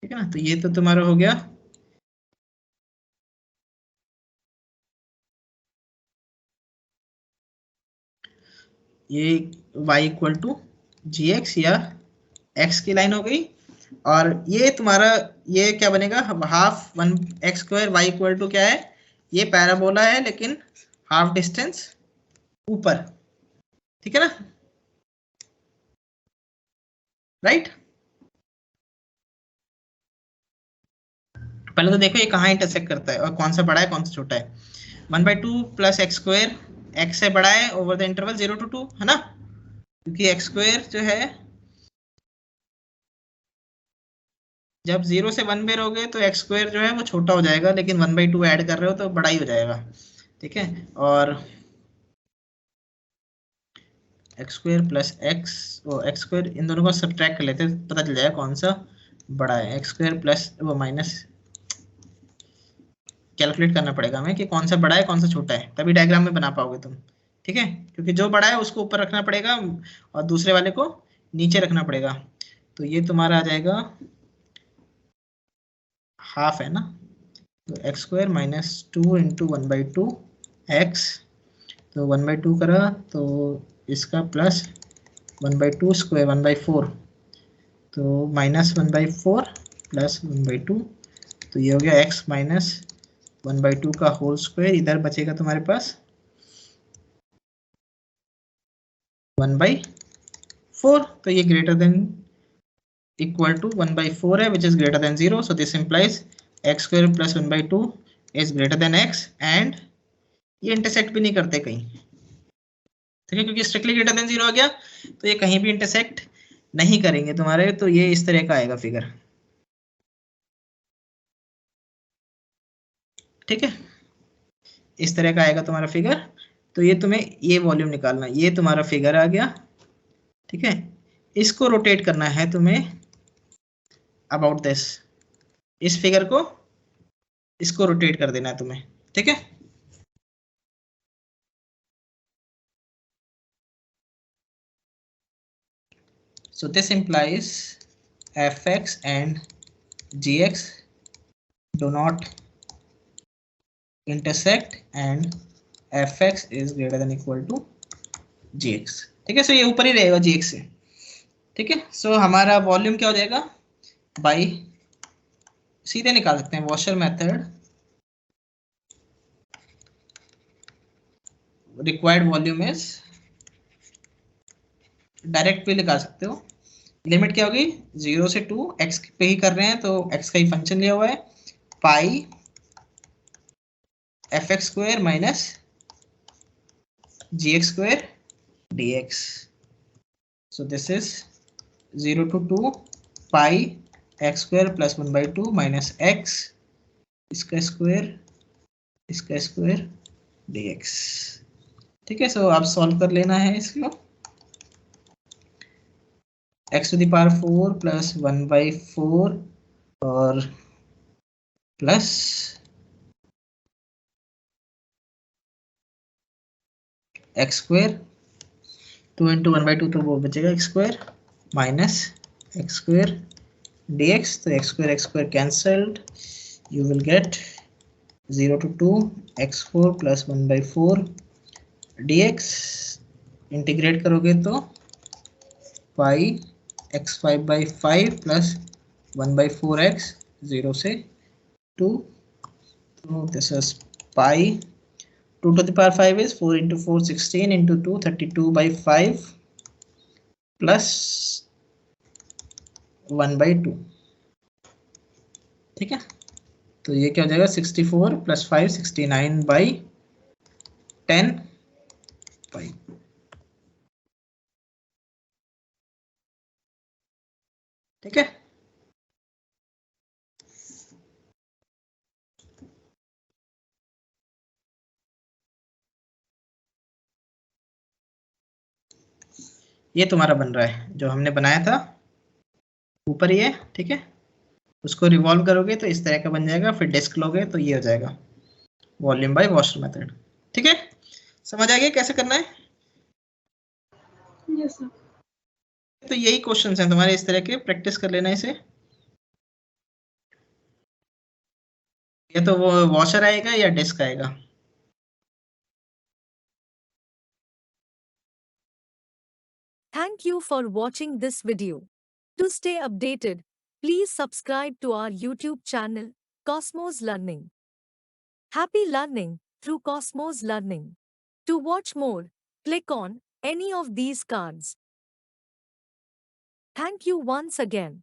ठीक है ना। तो ये तो तुम्हारा हो गया, ये y equal to g x या x की लाइन हो गई। और ये तुम्हारा ये क्या बनेगा? Half 1x square y equal to क्या है? ये पैराबोला है लेकिन हाफ डिस्टेंस ऊपर, ठीक है ना, राइट। पहले तो देखो ये कहाँ इंटरसेक्ट करता है और कौन सा बड़ा है कौन सा छोटा है। 1/2 प्लस एक्स स्क्वायर, एक्स से बड़ा है ओवर द इंटरवल 0 to 2, है ना, क्योंकि एक्स स्क्वायर जो है जब 0 से 1 पे रहोगे तो एक्स स्क्वायर जो है वो छोटा हो जाएगा, लेकिन 1/2 ऐड कर रहे हो तो बड़ा ही हो जाएगा, ठीक है। और x square plus x square, इन दोनों को सब्ट्रैक्ट कर लेते हैं, पता चल जाएगा कौन सा बड़ा है। एक्स स्क्वायर प्लस वो माइनस, कैलकुलेट करना पड़ेगा हमें कि कौन सा बड़ा है कौन सा छोटा है, तभी डायग्राम में बना पाओगे तुम, ठीक है। क्योंकि जो बड़ा है उसको ऊपर रखना पड़ेगा और दूसरे वाले को नीचे रखना पड़ेगा। तो ये तुम्हारा आ जाएगा हाफ है ना, तो x square minus 2 into 1/2 x, तो 1/2 करा तो इसका प्लस 1/2 स्क्वायर 1/4, तो माइनस 1/4 प्लस 1/2, तो ये हो गया x माइनस 1/2 का होल स्क्वायर। इधर बचेगा तुम्हारे पास 1/4, तो ये ग्रेटर देन इक्वल टू 1/4 है, which is greater than 0, so this implies x square plus 1/2 is greater than x, and ये इंटरसेक्ट भी नहीं करते कहीं, ठीक है, क्योंकि स्ट्रिक्टली ग्रेटर देन 0 आ गया, तो ये कहीं भी इंटरसेक्ट नहीं करेंगे तुम्हारे। तो ये इस तरह का आएगा फिगर, ठीक है, इस तरह का आएगा तुम्हारा फिगर। तो ये तुम्हें ये वॉल्यूम निकालना, ये तुम्हारा फिगर आ गया, ठीक है। इसको रोटेट करना है तुम्हें अबाउट दिस, इस फिगर को इसको रोटेट कर देना है तुम्हें, ठीक है। So this implies fx and gx do not intersect and fx is greater than equal to gx, ठीक है। सो ये ऊपर ही रहेगा gx से, ठीक है। सो हमारा वॉल्यूम क्या हो जाएगा, बाई सीधे निकाल सकते हैं, washer method, required volume is, direct भी निकाल सकते हो। लिमिट क्या होगी, 0 से 2, x पे ही कर रहे हैं तो x का ही फंक्शन लिया हुआ है, पाई fx square minus gx square dx, so this is 0 to 2 pi x square plus 1/2 minus x इसका स्क्वायर dx, ठीक है। सो आप सॉल्व कर लेना है इसको, x to the power 4 plus 1/4 और प्लस x स्क्वायर, 2 इंटू 1/2 तो वो बचेगा x square minus x square dx, तो x square cancelled, you will get 0 to 2 x4 plus 1/4 dx, integrate करोगे तो पाई x5/5 प्लस 1/4x 0 से 2, तो this is pi 2 to the power 5 is 4 into 4 16 into 2 32/5 plus 1/2, ठीक है। तो ये क्या हो जाएगा 64 प्लस 5 69/10 5, ठीक है। ये तुम्हारा बन रहा है जो हमने बनाया था ऊपर ही है, ठीक है। उसको रिवॉल्व करोगे तो इस तरह का बन जाएगा, फिर डिस्क लोगे तो ये हो जाएगा वॉल्यूम बाय वॉशर मेथड, ठीक है। समझ आ गया कैसे करना है, यस सर। तो यही क्वेश्चंस हैं तुम्हारे इस तरह के, प्रैक्टिस कर लेना इसे। या तो वो वॉशर आएगा या डिस्क आएगा। Thank you for watching this video. To stay updated, please subscribe to our YouTube channel, Cosmos Learning. Happy learning through Cosmos Learning. To watch more, click on any of these cards. Thank you once again.